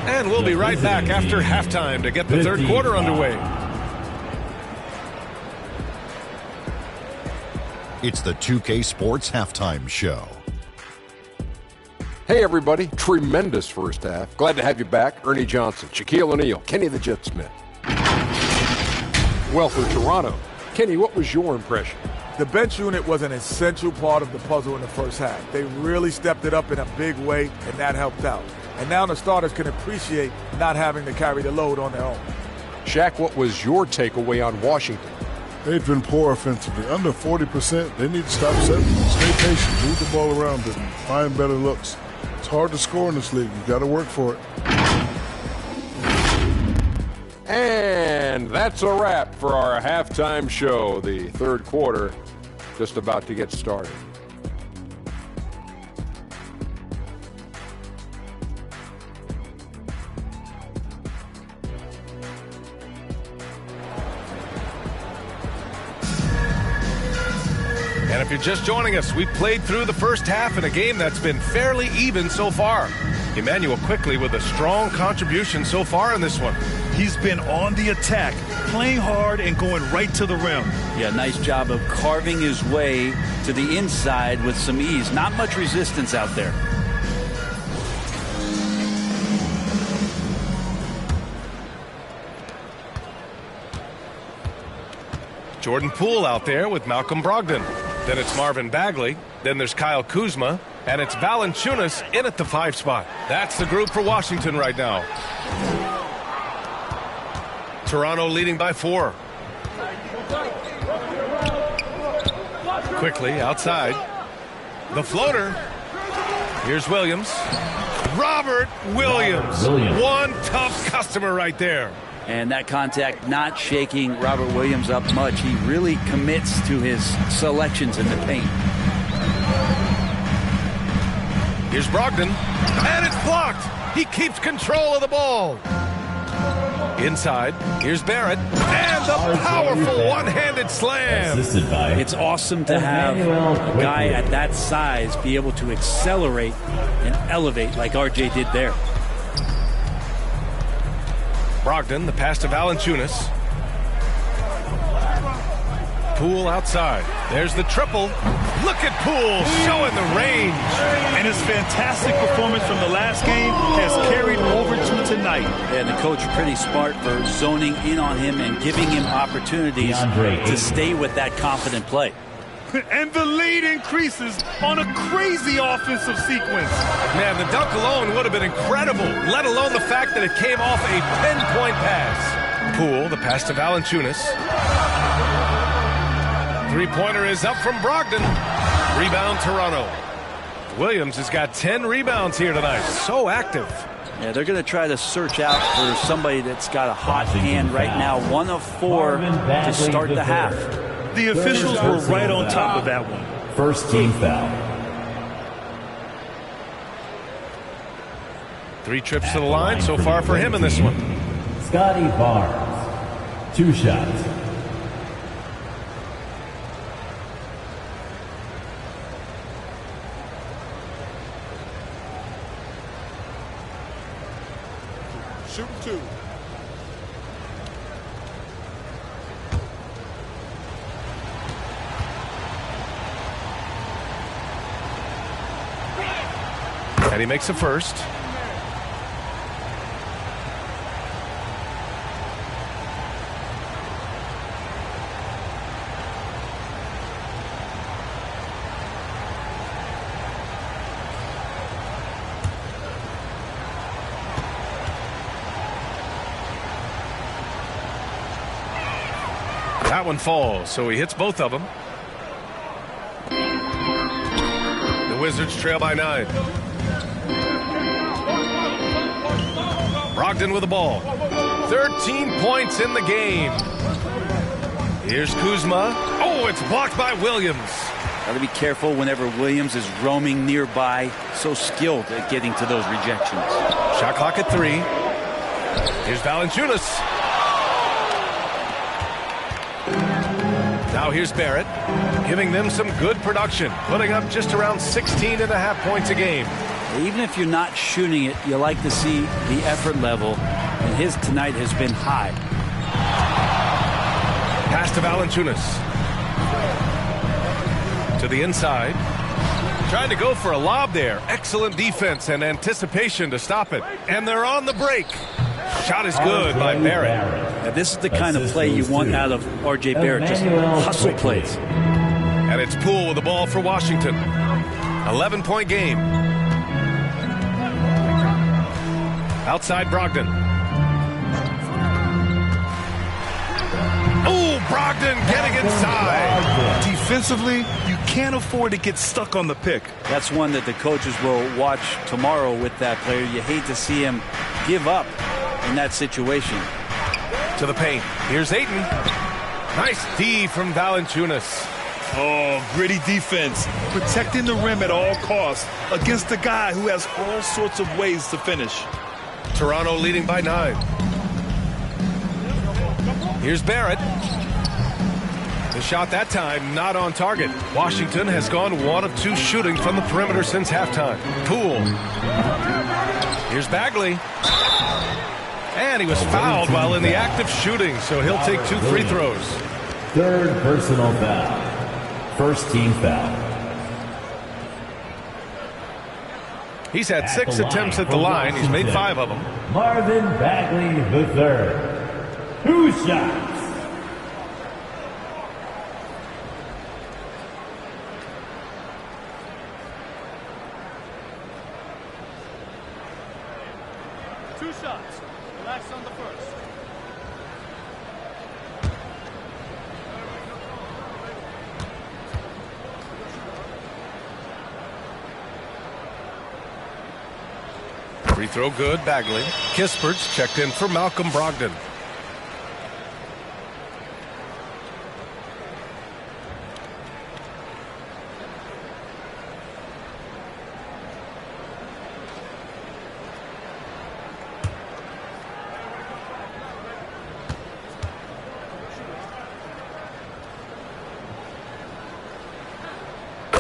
A: And we'll be right back after halftime to get the third quarter underway.
G: It's the 2K Sports Halftime Show.
H: Hey everybody, tremendous first half. Glad to have you back. Ernie Johnson, Shaquille O'Neal, Kenny the Jet Smith. Well, for Toronto, Kenny, what was your impression?
C: The bench unit was an essential part of the puzzle in the first half. They really stepped it up in a big way, and that helped out. And now the starters can appreciate not having to carry the load on their own.
H: Shaq, what was your takeaway on Washington?
I: They've been poor offensively. Under 40%, they need to stop settling. Stay patient, move the ball around and find better looks. It's hard to score in this league. You've got to work for it.
H: And that's a wrap for our halftime show. The third quarter just about to get started.
A: And if you're just joining us, we've played through the first half in a game that's been fairly even so far. Emmanuel quickly with a strong contribution so far in this one.
B: He's been on the attack, playing hard and going right to the rim.
D: Yeah, nice job of carving his way to the inside with some ease. Not much resistance out there.
A: Jordan Poole out there with Malcolm Brogdon. Then it's Marvin Bagley. Then there's Kyle Kuzma. And it's Valanciunas in at the 5 spot. That's the group for Washington right now. Toronto leading by 4. Quickly outside. The floater. Here's Williams. Robert Williams. One tough customer right there.
D: And that contact not shaking Robert Williams up much. He really commits to his selections in the paint.
A: Here's Brogdon. And it's blocked. He keeps control of the ball. Inside, here's Barrett. And the powerful one-handed slam.
D: It's awesome to have a guy at that size be able to accelerate and elevate like RJ did there.
A: Brogdon, the pass to Valanciunas. Poole outside. There's the triple. Look at Poole showing the range.
B: And his fantastic performance from the last game has carried over to tonight.
D: And the coach pretty smart for zoning in on him and giving him opportunities to stay with that confident play.
B: And the lead increases on a crazy offensive sequence.
A: Man, the dunk alone would have been incredible, let alone the fact that it came off a 10-point pass. Poole, the pass to Valanciunas. Three-pointer is up from Brogdon. Rebound, Toronto. Williams has got 10 rebounds here tonight. So active.
D: Yeah, they're going to try to search out for somebody that's got a hot hand right now. 1 of 4 to start the half.
B: The officials were right on top of that one.
E: First team foul.
A: 3 trips to the line so far for him in this one.
E: Scotty Barnes, 2 shots.
I: Shoot 2.
A: And he makes a first. That one falls, so he hits both of them. The Wizards trail by 9. Brogdon with the ball. 13 points in the game. Here's Kuzma. Oh, it's blocked by Williams.
D: Got to be careful whenever Williams is roaming nearby. So skilled at getting to those rejections.
A: Shot clock at 3. Here's Valanciunas. Now here's Barrett, giving them some good production, putting up just around 16.5 points a game.
D: Even if you're not shooting it, you like to see the effort level, and his tonight has been high.
A: Pass to Valanciunas. To the inside. Trying to go for a lob there. Excellent defense and anticipation to stop it. And they're on the break. Shot is good by Barrett.
D: Now, this is the kind of play you want out of R.J. Barrett, just hustle plays.
A: And it's Poole with the ball for Washington. 11-point game. Outside Brogdon. Oh, Brogdon getting inside.
B: Defensively, you can't afford to get stuck on the pick.
D: That's one that the coaches will watch tomorrow with that player. You hate to see him give up in that situation.
A: To the paint. Here's Ayton. Nice D from Valanciunas.
B: Oh, gritty defense. Protecting the rim at all costs against a guy who has all sorts of ways to finish.
A: Toronto leading by 9. Here's Barrett. The shot that time not on target. Washington has gone 1 of 2 shooting from the perimeter since halftime. Poole. Here's Bagley. And he was fouled while in the act of shooting, so he'll take 2 free throws.
E: Third personal foul. First team foul.
A: He's had 6 attempts at the line. He's made 5 of them.
E: Marvin Bagley III. 2 shots.
J: Relax on the first.
A: Free throw good, Bagley. Kispert's checked in for Malcolm Brogdon.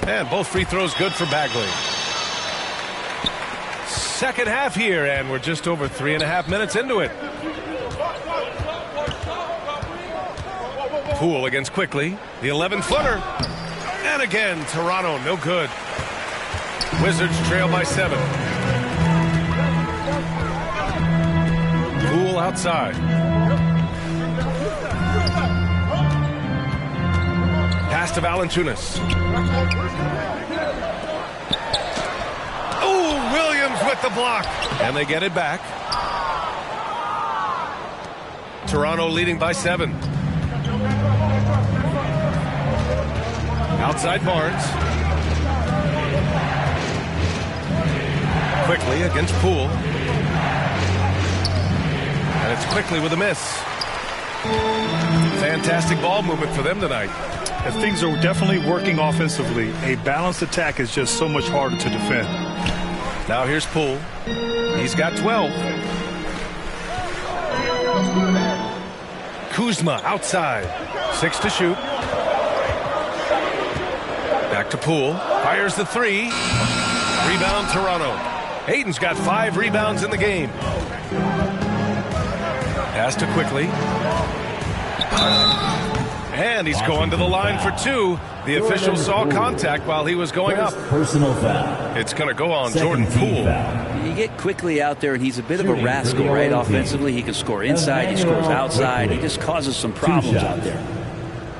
A: And both free throws good for Bagley. Second half here, and we're just over 3.5 minutes into it. Poole against Quickly. The 11-footer. And again, Toronto, no good. Wizards trail by 7. Poole outside. Pass to Valanciunas. Oh, Williams with the block. And they get it back. Toronto leading by 7. Outside Barnes. Quickly against Poole. And it's quickly with a miss. Fantastic ball movement for them tonight.
B: And things are definitely working offensively. A balanced attack is just so much harder to defend.
A: Now here's Poole. He's got 12. Kuzma outside. 6 to shoot. Back to Poole. Fires the 3. Rebound Toronto. Hayden's got 5 rebounds in the game. Pass to Quickly. And he's going to the line for 2. The official saw contact while he was going up.
E: Personal foul.
A: It's going to go on Jordan Poole.
D: You get Quickly out there, and he's a bit of a rascal, right? Offensively, he can score inside, he scores outside. He just causes some problems out there.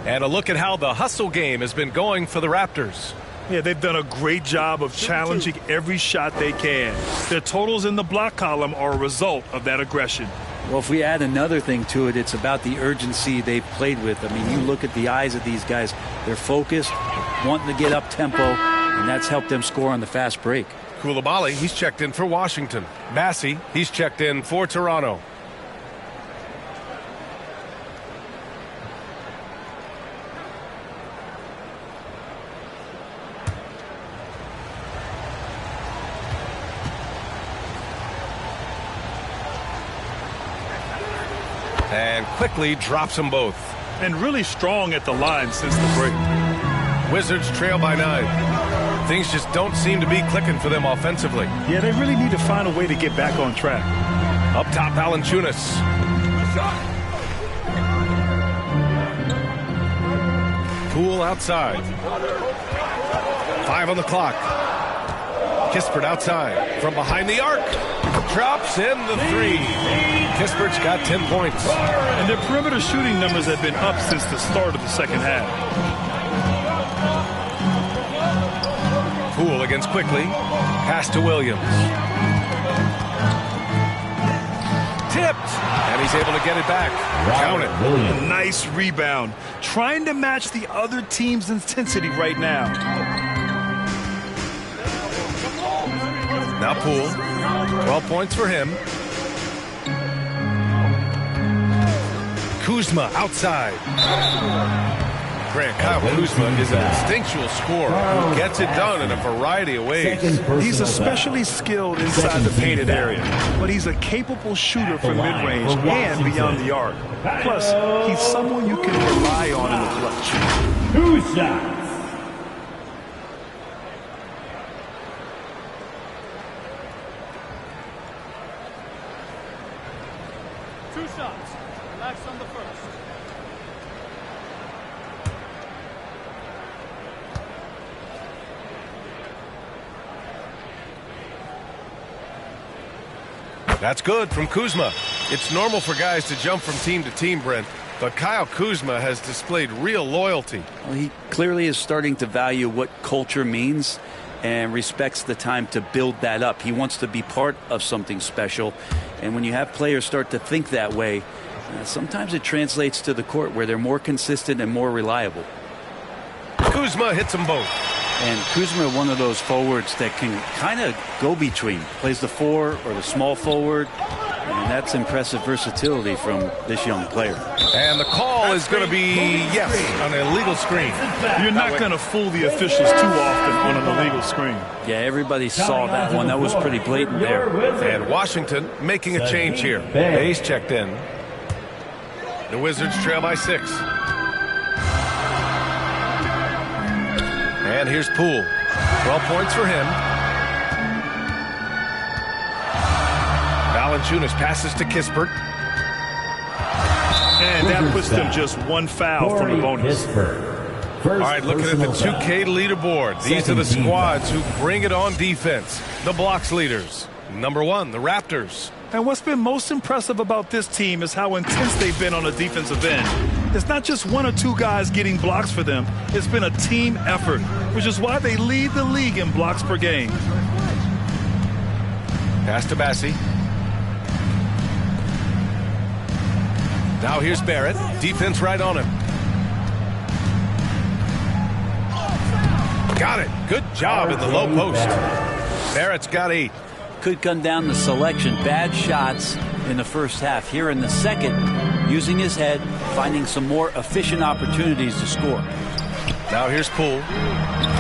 A: And a look at how the hustle game has been going for the Raptors.
B: Yeah, they've done a great job of challenging every shot they can. Their totals in the block column are a result of that aggression.
D: Well, if we add another thing to it, it's about the urgency they've played with. I mean, you look at the eyes of these guys. They're focused, wanting to get up tempo, and that's helped them score on the fast break.
A: Koulibaly, he's checked in for Washington. Massey, he's checked in for Toronto. And Quickly drops them both.
B: And really strong at the line since the break.
A: Wizards trail by 9. Things just don't seem to be clicking for them offensively.
B: Yeah, they really need to find a way to get back on track.
A: Up top, Valanciunas. Poole outside. 5 on the clock. Kispert outside. From behind the arc. Drops in the 3. Kispert's got 10 points.
B: And their perimeter shooting numbers have been up since the start of the second half.
A: Poole against Quickly. Pass to Williams. Tipped. And he's able to get it back. Count it.
B: A nice rebound. Trying to match the other team's intensity right now.
A: Now Poole. 12 points for him. Kuzma outside. Grant, Kyle Kuzma is an instinctual scorer who gets it done in a variety of ways.
B: He's especially skilled inside the painted area, but he's a capable shooter from mid-range and beyond the arc. Plus, he's someone you can rely on in the clutch.
E: 2 shots.
J: Relax on the first.
A: That's good from Kuzma. It's normal for guys to jump from team to team, Brent, but Kyle Kuzma has displayed real loyalty.
D: Well, he clearly is starting to value what culture means and respects the time to build that up. He wants to be part of something special, and when you have players start to think that way, sometimes it translates to the court where they're more consistent and more reliable.
A: Kuzma hits them both.
D: And Kuzma, one of those forwards that can kind of go between, plays the 4 or the small forward, and that's impressive versatility from this young player.
A: And the call is going to be, yes, an illegal screen.
B: You're not going to fool the officials too often on an illegal screen.
D: Yeah, everybody saw that one. That was pretty blatant there.
A: And Washington making a change here. Hayes checked in. The Wizards trail by 6. And here's Poole. 12 points for him. Valanciunas passes to Kispert.
B: And that puts them just 1 foul from the bonus.
A: All right, looking at the 2K leaderboard. These are the squads who bring it on defense. The blocks leaders. Number 1, the Raptors.
B: And what's been most impressive about this team is how intense they've been on the defensive end. It's not just 1 or 2 guys getting blocks for them. It's been a team effort, which is why they lead the league in blocks per game.
A: Pass to Massey. Now here's Barrett. Defense right on him. Got it. Good job in the low post. Barrett's got 8.
D: Could come down to selection. Bad shots in the first half. Here in the second, using his head, finding some more efficient opportunities to score.
A: Now here's Poole.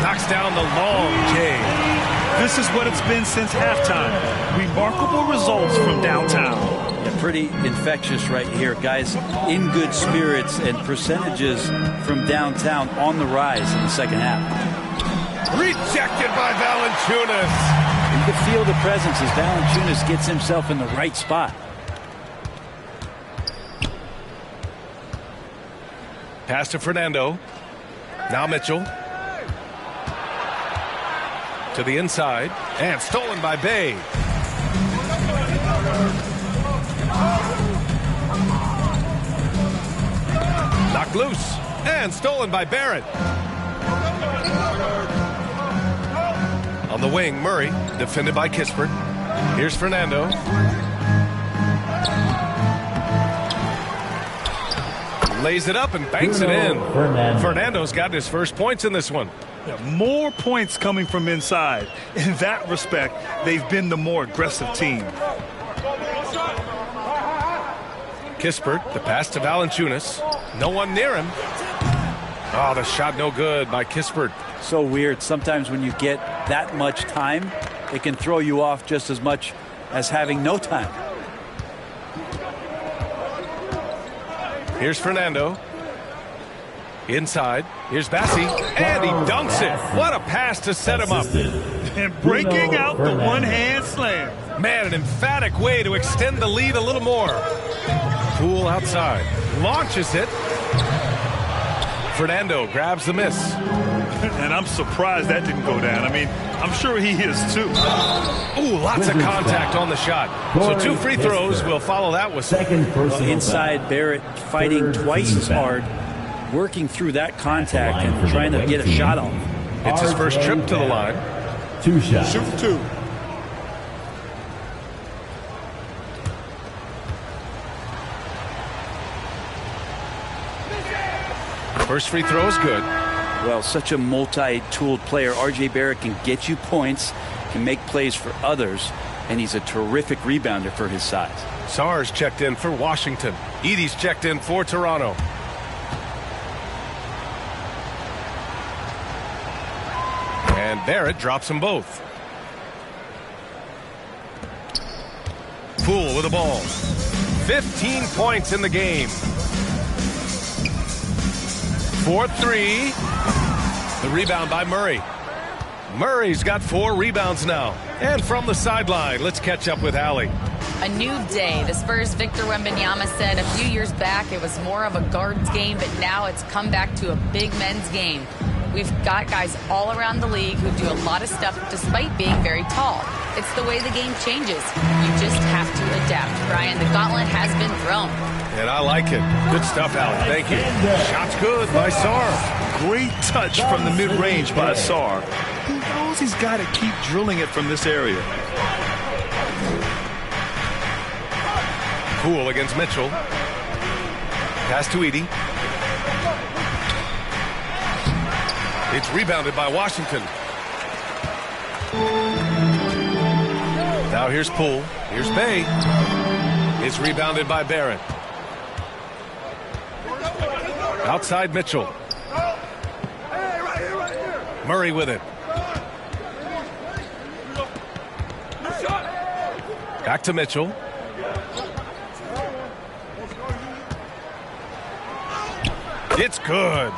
A: Knocks down the long J.
B: This is what it's been since halftime. Remarkable results from downtown.
D: Yeah, pretty infectious right here. Guys in good spirits, and percentages from downtown on the rise in the second half.
A: Rejected by Valanciunas.
D: You can feel the presence as Valanciunas gets himself in the right spot.
A: Pass to Fernando. Now Mitchell. To the inside. And stolen by Bay. Knocked loose. And stolen by Barrett. On the wing, Murray. Defended by Kispert. Here's Fernando. Lays it up and banks it in. Fernando's got his first points in this one.
B: Yeah, more points coming from inside. In that respect, they've been the more aggressive team.
A: Kispert, the pass to Valanciunas. No one near him. Oh, the shot no good by Kispert.
D: So weird. Sometimes when you get that much time, it can throw you off just as much as having no time.
A: Here's Fernando. Inside. Here's Bassi. And he dunks it. What a pass to set him up.
B: And breaking out the one-hand slam.
A: Man, an emphatic way to extend the lead a little more. Poole outside. Launches it. Fernando grabs the miss.
B: And I'm surprised that didn't go down. I mean, I'm sure he is too.
A: Ooh, lots of contact on the shot. So 2 free throws will follow that with
D: inside. Barrett fighting twice as hard, working through that contact and trying to get a shot off.
A: It's his first trip to the line.
I: 2 shots. Shoot 2.
A: First free throw is good.
D: Well, such a multi-tooled player. R.J. Barrett can get you points, can make plays for others, and he's a terrific rebounder for his size.
A: Sarr's checked in for Washington. Edey's checked in for Toronto. And Barrett drops them both. Poole with the ball. 15 points in the game. 4-3. The rebound by Murray. Murray's got 4 rebounds now. And from the sideline, let's catch up with Allie.
F: A new day. The Spurs' Victor Wembanyama said a few years back it was more of a guards game, but now it's come back to a big men's game. We've got guys all around the league who do a lot of stuff despite being very tall. It's the way the game changes. You just have to adapt. Brian, the gauntlet has been thrown.
A: And I like it. Good stuff, Allen. Thank you. Shot's good by Sarr.
B: Great touch from the mid-range by Sarr. He knows he's got to keep drilling it from this area.
A: Poole against Mitchell. Pass to Edey. It's rebounded by Washington. Now here's Poole. Here's Bay. It's rebounded by Barrett. Outside Mitchell. Murray with it. Back to Mitchell. It's good.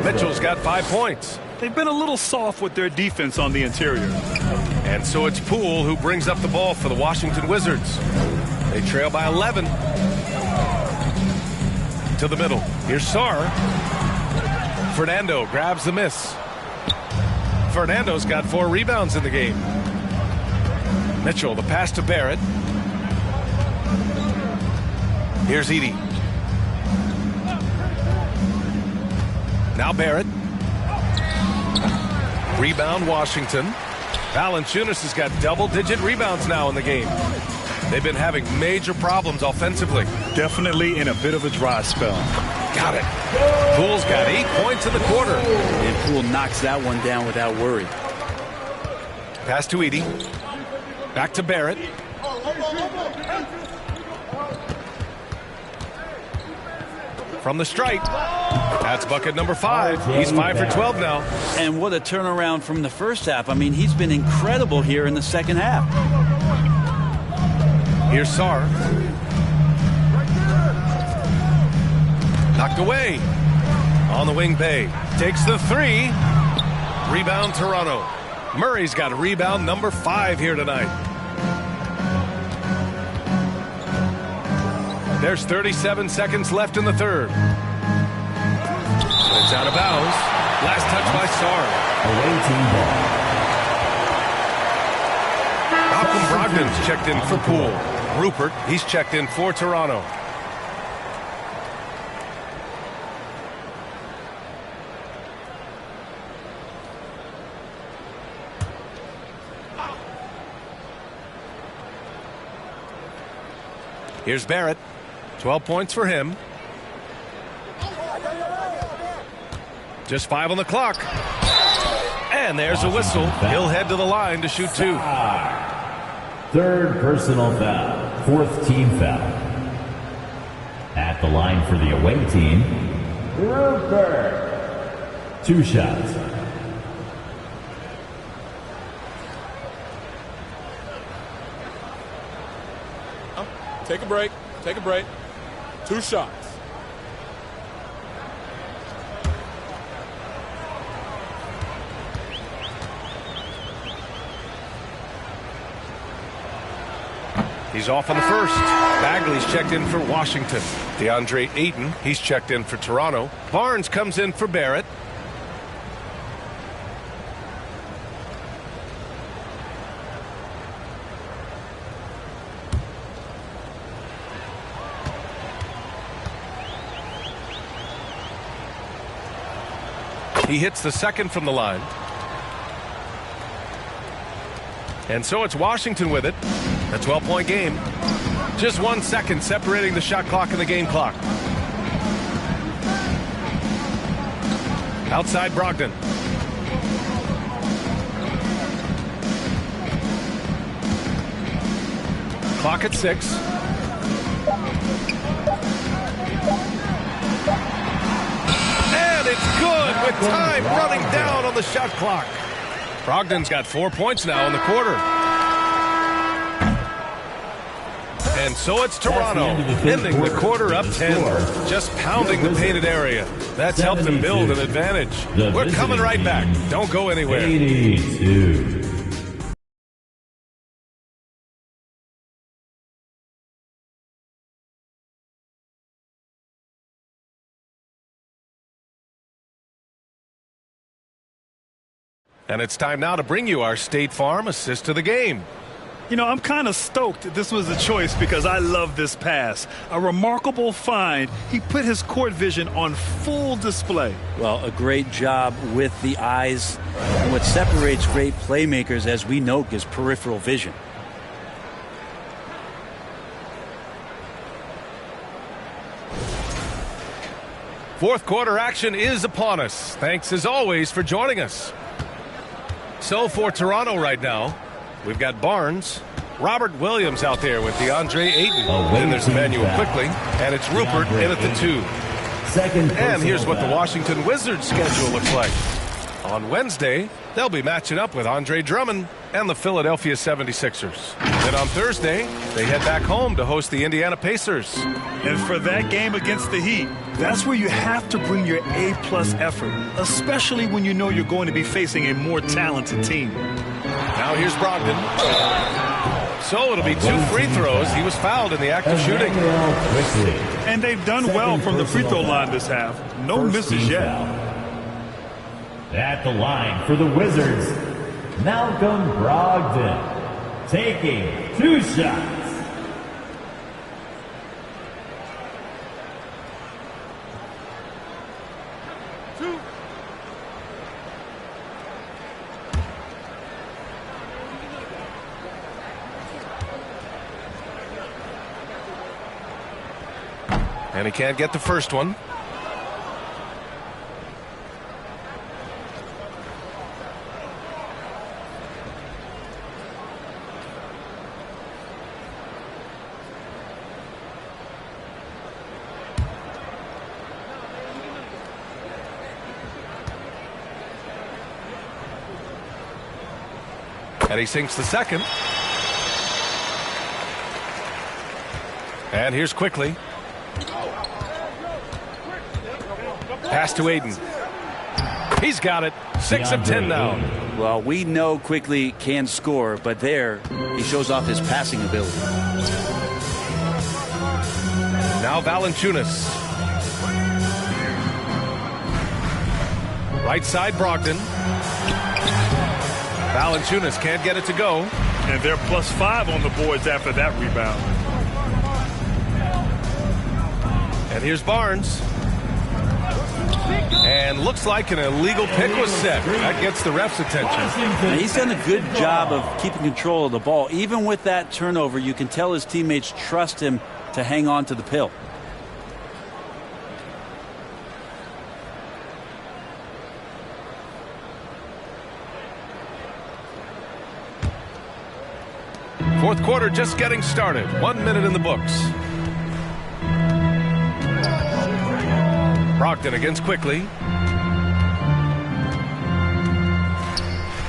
A: Mitchell's got 5 points.
B: They've been a little soft with their defense on the interior.
A: And so it's Poole who brings up the ball for the Washington Wizards. They trail by 11. To the middle. Here's Sarr. Fernando grabs the miss. Fernando's got 4 rebounds in the game. Mitchell, the pass to Barrett. Here's Edey. Now Barrett. Rebound Washington. Valanciunas has got double-digit rebounds now in the game. They've been having major problems offensively.
B: Definitely in a bit of a dry spell.
A: Got it. Poole's got 8 points in the quarter.
D: And Poole knocks that one down without worry.
A: Pass to Edey. Back to Barrett. From the stripe. That's bucket number 5. He's 5 for 12 now.
D: And what a turnaround from the first half. I mean, he's been incredible here in the second half.
A: Here's Sarr. Knocked away. On the wing, Bay. Takes the 3. Rebound, Toronto. Murray's got rebound number 5 here tonight. There's 37 seconds left in the third. It's out of bounds. Last touch by Sarr.
E: Away team ball.
A: Malcolm Brogdon's checked in for Poole. Rupert, he's checked in for Toronto. Here's Barrett. 12 points for him. Just 5 on the clock. And there's a whistle. He'll head to the line to shoot 2.
E: Third personal foul. 4th team foul. At the line for the away team, Rupert. 2 shots.
J: Take a break. Take a break. 2 shots.
A: He's off on the first. Bagley's checked in for Washington. DeAndre Ayton, he's checked in for Toronto. Barnes comes in for Barrett. He hits the second from the line. And so it's Washington with it. A 12-point game. Just 1 second separating the shot clock and the game clock. Outside Brogdon. Clock at 6. And it's good with time running down on the shot clock. Brogdon's got 4 points now in the quarter. And so it's Toronto, ending the quarter up 10, just pounding the painted area. That's helped them build an advantage. We're coming right back. Don't go anywhere.
E: 82.
A: And it's time now to bring you our State Farm assist to the game.
B: You know, I'm kind of stoked this was a choice because I love this pass. A remarkable find. He put his court vision on full display.
D: Well, a great job with the eyes. And what separates great playmakers, as we know, is peripheral vision.
A: Fourth quarter action is upon us. Thanks as always for joining us. So for Toronto right now, we've got Barnes, Robert Williams out there with DeAndre Ayton. Then there's Emmanuel Quickly, and it's Rupert in at the 2. And here's what the Washington Wizards schedule looks like. On Wednesday, they'll be matching up with Andre Drummond and the Philadelphia 76ers. Then on Thursday, they head back home to host the Indiana Pacers.
B: And for that game against the Heat, that's where you have to bring your A-plus effort, especially when you know you're going to be facing a more talented team.
A: Now here's Brogdon. So it'll be 2 free throws. He was fouled in the act of shooting.
B: And they've done well from the free throw line this half. No misses yet.
E: At the line for the Wizards, Malcolm Brogdon, taking 2 shots.
A: And he can't get the first one. And he sinks the second. And here's Quickly. Pass to Aiden. He's got it. 6 of 10 now.
D: Well, we know Quickly can score, but there he shows off his passing ability.
A: Now Valanciunas. Right side Brogdon. Valanciunas can't get it to go.
B: And they're +5 on the boards after that rebound.
A: And here's Barnes. And looks like an illegal pick was set. That gets the ref's attention.
D: And he's done a good job of keeping control of the ball. Even with that turnover, you can tell his teammates trust him to hang on to the pill.
A: Fourth quarter just getting started. 1 minute in the books. Brogdon against Quickly.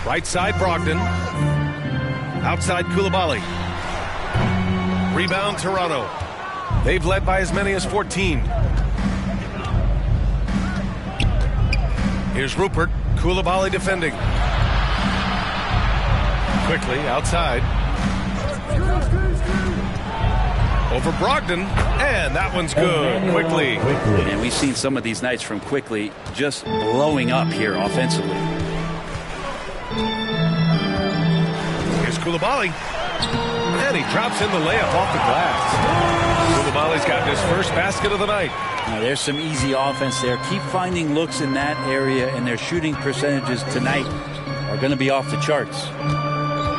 A: Right side Brogdon. Outside Koulibaly. Rebound Toronto. They've led by as many as 14. Here's Rupert. Koulibaly defending. Quickly outside. Over Brogdon, and that one's good. Quickly.
D: And we've seen some of these nights from Quickly just blowing up here offensively.
A: Here's Koulibaly, and he drops in the layup off the glass. Koulibaly's gotten his first basket of the night.
D: Now, there's some easy offense there. Keep finding looks in that area, and their shooting percentages tonight are going to be off the charts.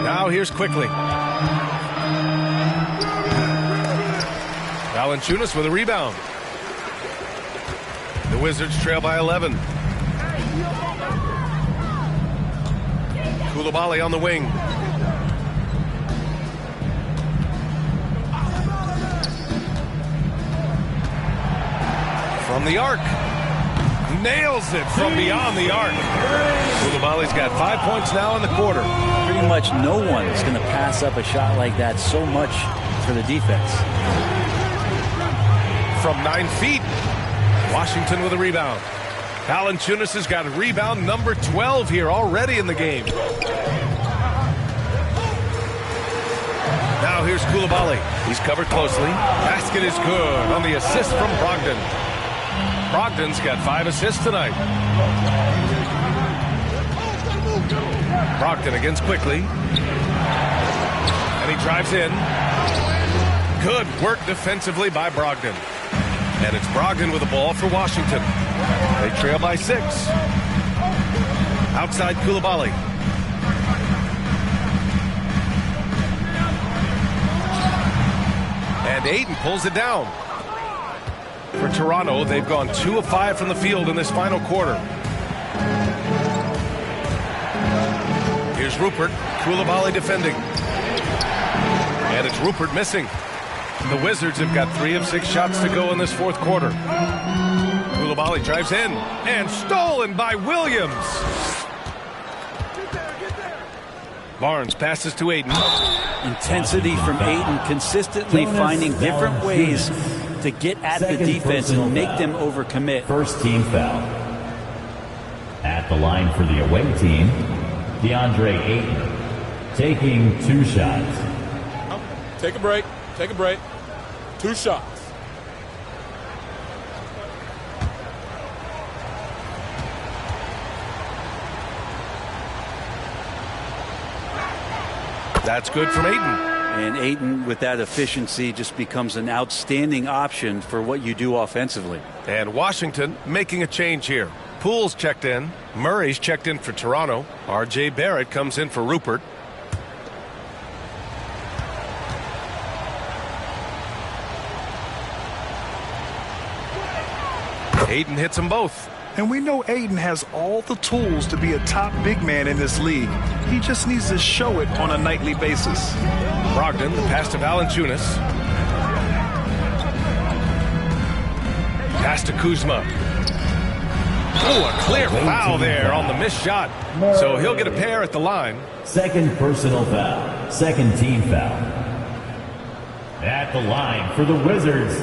A: Now here's Quickly. Valanciunas with a rebound. The Wizards trail by 11. Koulibaly on the wing. From the arc. Nails it from beyond the arc. Koulibaly's got 5 points now in the quarter.
D: Pretty much no one is going to pass up a shot like that so much for the defense.
A: From 9 feet. Washington with a rebound. Valanciunas has got rebound number 12 here already in the game. Now here's Koulibaly. He's covered closely. Basket is good on the assist from Brogdon. Brogdon's got 5 assists tonight. Brogdon against Quickly. And he drives in. Good work defensively by Brogdon. And it's Brogdon with the ball for Washington. They trail by 6. Outside Koulibaly. And Ayton pulls it down. For Toronto, they've gone 2 of 5 from the field in this final quarter. Here's Rupert. Koulibaly defending. And it's Rupert missing. The Wizards have got 3 of 6 shots to go in this fourth quarter. Koulibaly drives in and stolen by Williams. Barnes passes to Ayton.
D: Intensity from Ayton, consistently finding different ways to get at the defense and make them overcommit.
E: First team foul. At the line for the away team, DeAndre Ayton taking 2 shots.
J: Take a break. Take a break. 2 shots.
A: That's good from Ayton.
D: And Ayton, with that efficiency, just becomes an outstanding option for what you do offensively.
A: And Washington making a change here. Poole's checked in. Murray's checked in for Toronto. R.J. Barrett comes in for Rupert. Ayton hits them both.
B: And we know Ayton has all the tools to be a top big man in this league. He just needs to show it on a nightly basis.
A: Brogdon, the pass to Valanciunas. Pass to Kuzma. Oh, a clear foul there on the missed shot. So he'll get a pair at the line.
E: Second personal foul. Second team foul. At the line for the Wizards,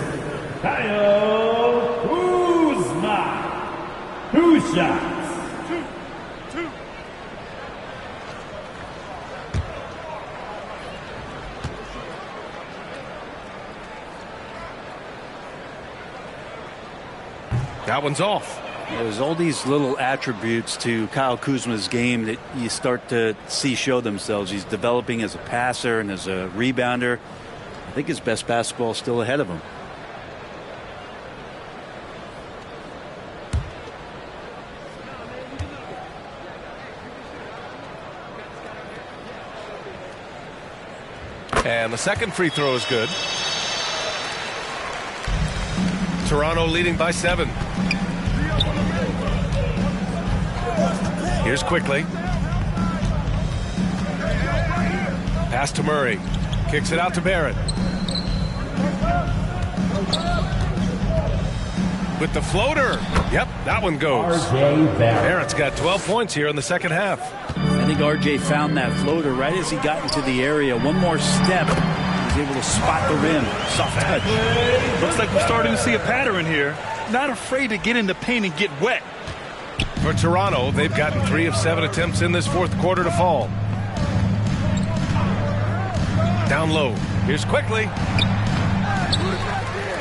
E: Kyle Kuzma. 2 shots.
A: That one's off.
D: There's all these little attributes to Kyle Kuzma's game that you start to see show themselves. He's developing as a passer and as a rebounder. I think his best basketball is still ahead of him.
A: And the second free throw is good. Toronto leading by 7. Here's Quickly. Pass to Murray. Kicks it out to Barrett. With the floater. Yep, that one goes. Barrett's got 12 points here in the second half.
D: I think RJ found that floater right as he got into the area. One more step. He was able to spot the rim. Soft touch.
B: Looks like we're starting to see a pattern here. Not afraid to get in the paint and get wet.
A: For Toronto, they've gotten 3 of 7 attempts in this fourth quarter to fall. Down low. Here's Quickly.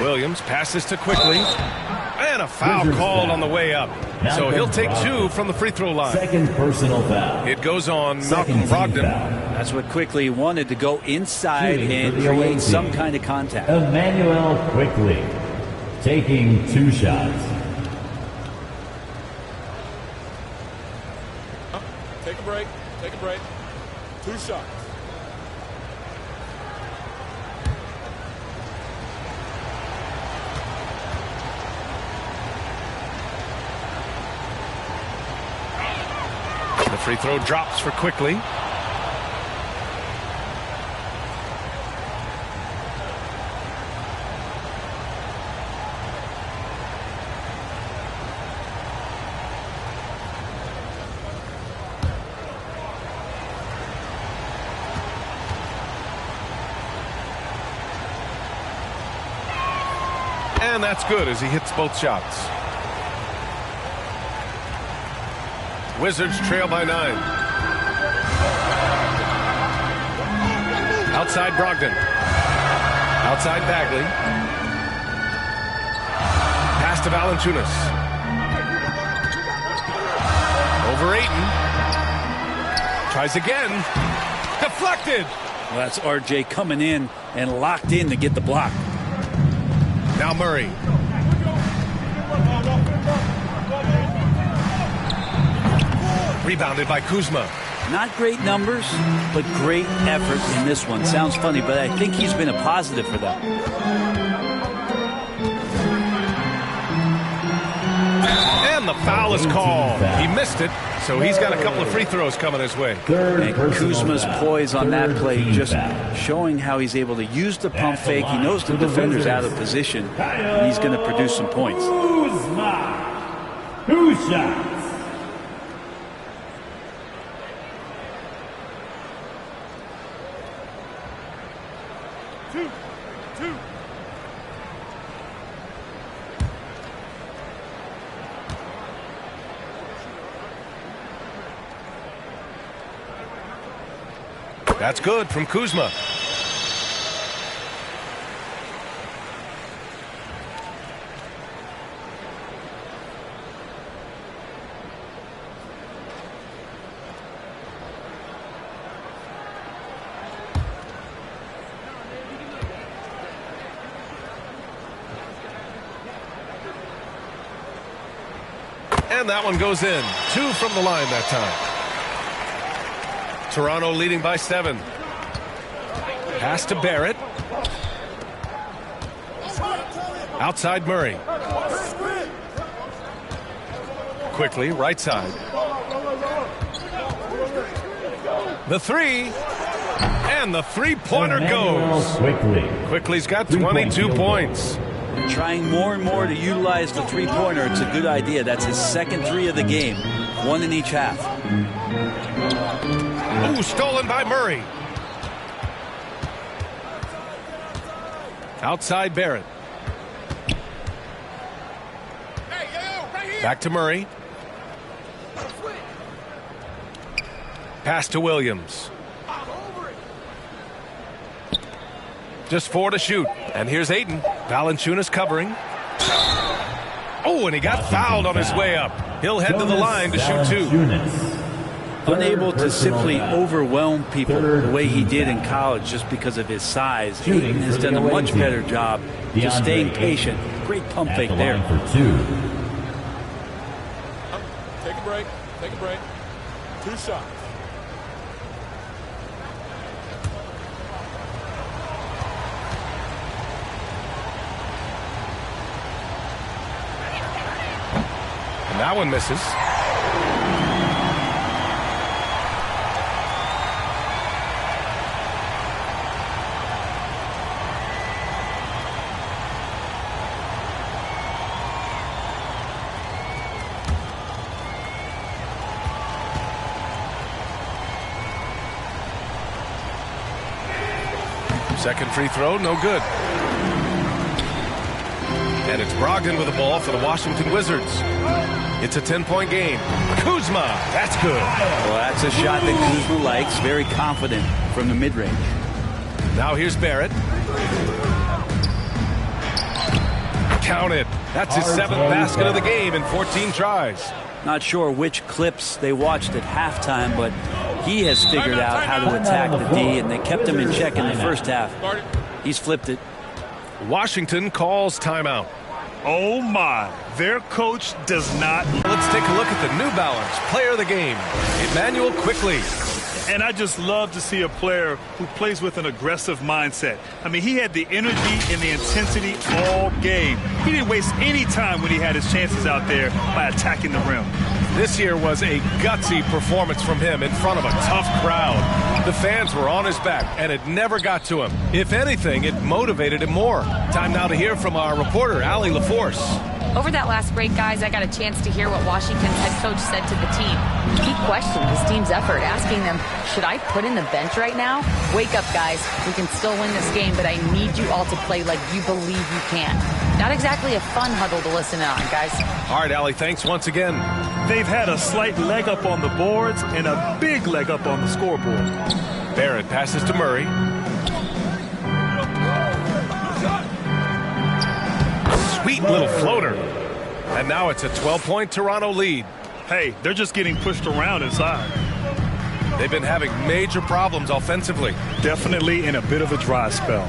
A: Williams passes to Quickly. And a foul called on the way up. So he'll take 2 from the free throw line.
E: Second personal foul.
A: It goes on Malcolm Brogdon.
D: That's what Quickly wanted, to go inside and create some kind of contact.
E: Emmanuel Quickly taking 2 shots.
J: Take a break. Take a break. 2 shots.
A: The free throw drops for Quickly. And that's good as he hits both shots. Wizards trail by 9. Outside Brogdon. Outside Bagley. Pass to Valanciunas. Over Ayton. Tries again. Deflected.
D: Well, that's RJ coming in and locked in to get the block.
A: Now Murray. Rebounded by Kuzma.
D: Not great numbers, but great effort in this one. Sounds funny, but I think he's been a positive for them.
A: And the foul is called. He missed it, so he's got a couple of free throws coming his way.
D: And Kuzma's poise on that play, just showing how he's able to use the pump fake. He knows the defender's out of position, and he's going to produce some points.
E: Kuzma. 2 shots.
A: That's good from Kuzma. And that one goes in. 2 from the line that time. Toronto leading by 7. Pass to Barrett. Outside Murray. Quickly, right side. The 3. And the three-pointer goes.
E: Quickly.
A: Quickly's got 22 points.
D: Trying more and more to utilize the three-pointer. It's a good idea. That's his second three of the game. One in each half.
A: Ooh, stolen by Murray. Outside Barrett. Back to Murray. Pass to Williams. Just 4 to shoot. And here's Ayton. Valanciunas covering. Oh, and he got fouled on his way up. He'll head to the line to shoot 2.
D: Unable to simply overwhelm people the way he did in college just because of his size. Ayton has done a much better job just staying patient. Great pump fake there.
J: Take a break. Take a break. 2 shots.
A: And that one misses. Second free throw, no good. And it's Brogdon with the ball for the Washington Wizards. It's a 10-point game. Kuzma, that's good.
D: Well, that's a shot that Kuzma likes. Very confident from the mid-range.
A: Now here's Barrett. Count it. That's his 7th basket of the game in 14 tries.
D: Not sure which clips they watched at halftime, but he has figured out how to attack the D, and they kept him in check in the first half. He's flipped it.
A: Washington calls timeout.
B: Oh, my. Their coach does not.
A: Let's take a look at the New Balance player of the game, Emmanuel Quickley.
B: And I just love to see a player who plays with an aggressive mindset. I mean, he had the energy and the intensity all game. He didn't waste any time when he had his chances out there by attacking the rim.
A: This year was a gutsy performance from him in front of a tough crowd. The fans were on his back, and it never got to him. If anything, it motivated him more. Time now to hear from our reporter, Allie LaForce.
F: Over that last break, guys, I got a chance to hear what Washington's head coach said to the team. He questioned his team's effort, asking them, should I put in the bench right now? Wake up, guys. We can still win this game, but I need you all to play like you believe you can. Not exactly a fun huddle to listen on, guys.
A: All right, Allie, thanks once again.
B: They've had a slight leg up on the boards and a big leg up on the scoreboard.
A: Barrett passes to Murray. Sweet little floater. And now it's a 12-point Toronto lead.
B: Hey, they're just getting pushed around inside.
A: They've been having major problems offensively.
B: Definitely in a bit of a dry spell.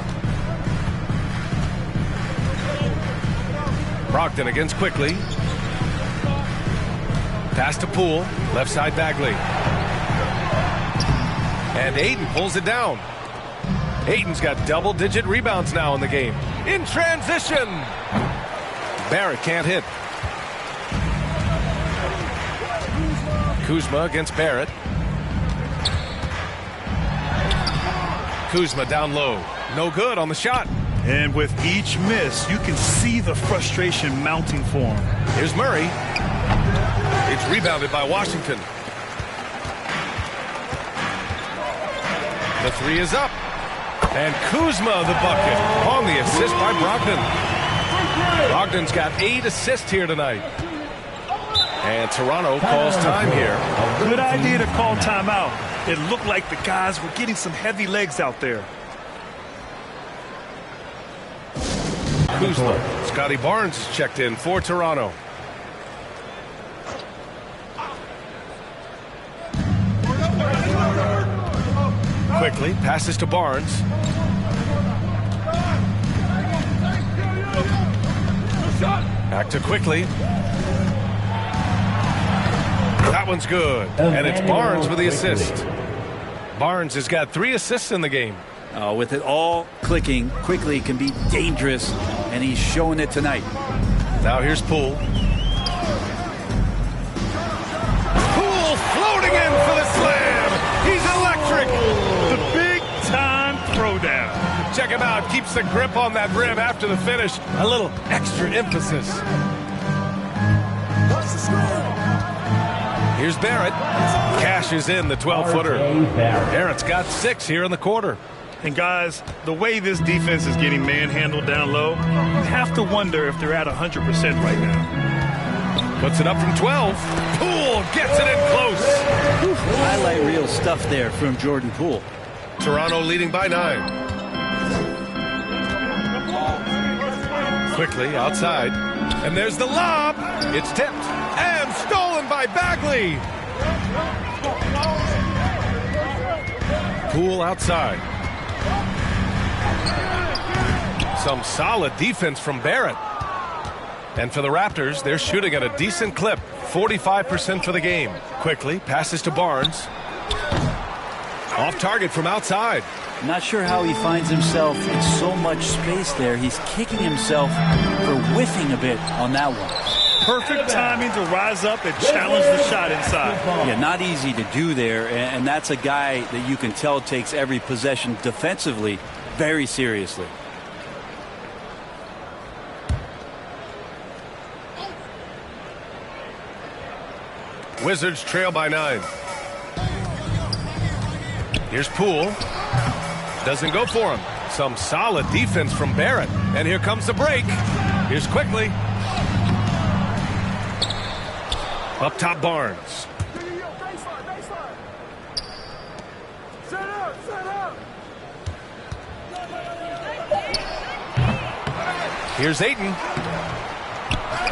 A: Brogdon against Quickley. Pass to Poole. Left side Bagley. And Ayton pulls it down. Ayton's got double-digit rebounds now in the game. In transition. Barrett can't hit. Kuzma against Barrett. Kuzma down low. No good on the shot.
B: And with each miss, you can see the frustration mounting for him.
A: Here's Murray. It's rebounded by Washington. The three is up. And Kuzma the bucket on the assist by Brogdon. Brogdon's got 8 assists here tonight. And Toronto calls time here.
B: Good idea to call timeout. It looked like the guys were getting some heavy legs out there.
A: Kuzma. Scotty Barnes is checked in for Toronto. Quickly passes to Barnes. Back to Quickly. That one's good. And it's Barnes with the assist. Barnes has got 3 assists in the game.
D: With it all clicking, Quickly can be dangerous, and he's showing it tonight.
A: Now here's Poole. Poole floating in for the slam. He's electric.
B: The big-time throwdown.
A: Check him out. Keeps the grip on that rim after the finish. A little extra emphasis. Here's Barrett. Cashes in the 12-footer. Barrett's got 6 here in the quarter.
B: And guys, the way this defense is getting manhandled down low, you have to wonder if they're at 100% right now.
A: Puts it up from 12. Poole gets it in close.
D: Highlight reel stuff there from Jordan Poole.
A: Toronto leading by 9. Quickly outside. And there's the lob. It's tipped and stolen by Bagley. Poole outside. Some solid defense from Barrett. And for the Raptors, they're shooting at a decent clip. 45% for the game. Quickly passes to Barnes. Off target from outside.
D: Not sure how he finds himself in so much space there. He's kicking himself for whiffing a bit on that one.
B: Perfect timing to rise up and challenge the shot inside.
D: Yeah, not easy to do there, and that's a guy that you can tell takes every possession defensively very seriously.
A: Wizards trail by 9. Here's Poole. Doesn't go for him. Some solid defense from Barrett. And here comes the break. Here's Quickly. Up top, Barnes. Here's Ayton.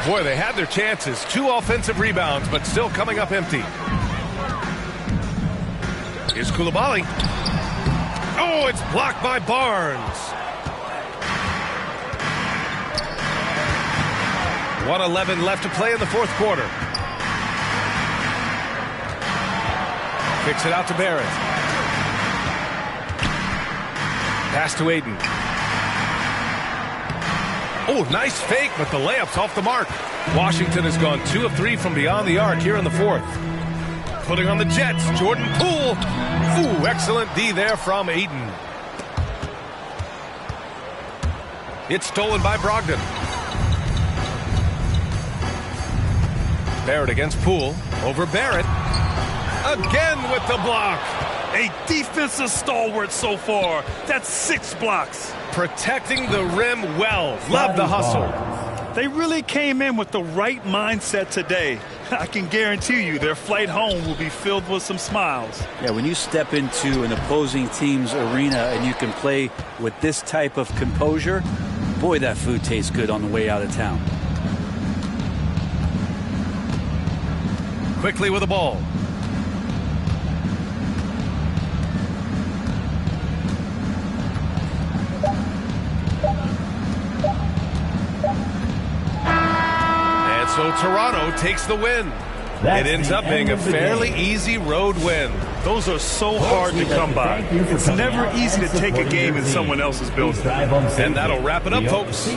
A: Boy, they had their chances. 2 offensive rebounds, but still coming up empty. Here's Coulibaly. Oh, it's blocked by Barnes. 1:11 left to play in the fourth quarter. Kicks it out to Barrett. Pass to Ayton. Oh, nice fake, but the layup's off the mark. Washington has gone 2 of 3 from beyond the arc here in the fourth. Putting on the Jets, Jordan Poole. Ooh, excellent D there from Ayton. It's stolen by Brogdon. Barrett against Poole. Over Barrett. Again with the block.
B: A defensive stalwart so far. That's 6 blocks.
A: Protecting the rim well. Love the hustle.
B: They really came in with the right mindset today. I can guarantee you their flight home will be filled with some smiles.
D: Yeah, when you step into an opposing team's arena and you can play with this type of composure, boy, that food tastes good on the way out of town.
A: Quickly with the ball. So Toronto takes the win. It ends up being a fairly easy road win.
B: Those are so hard to come by. It's never easy to take a game in someone else's building.
A: And that'll wrap it up, folks.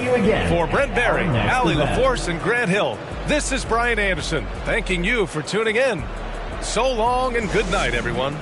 A: For Brent Barry, Allie LaForce, and Grant Hill, this is Brian Anderson, thanking you for tuning in. So long and good night, everyone.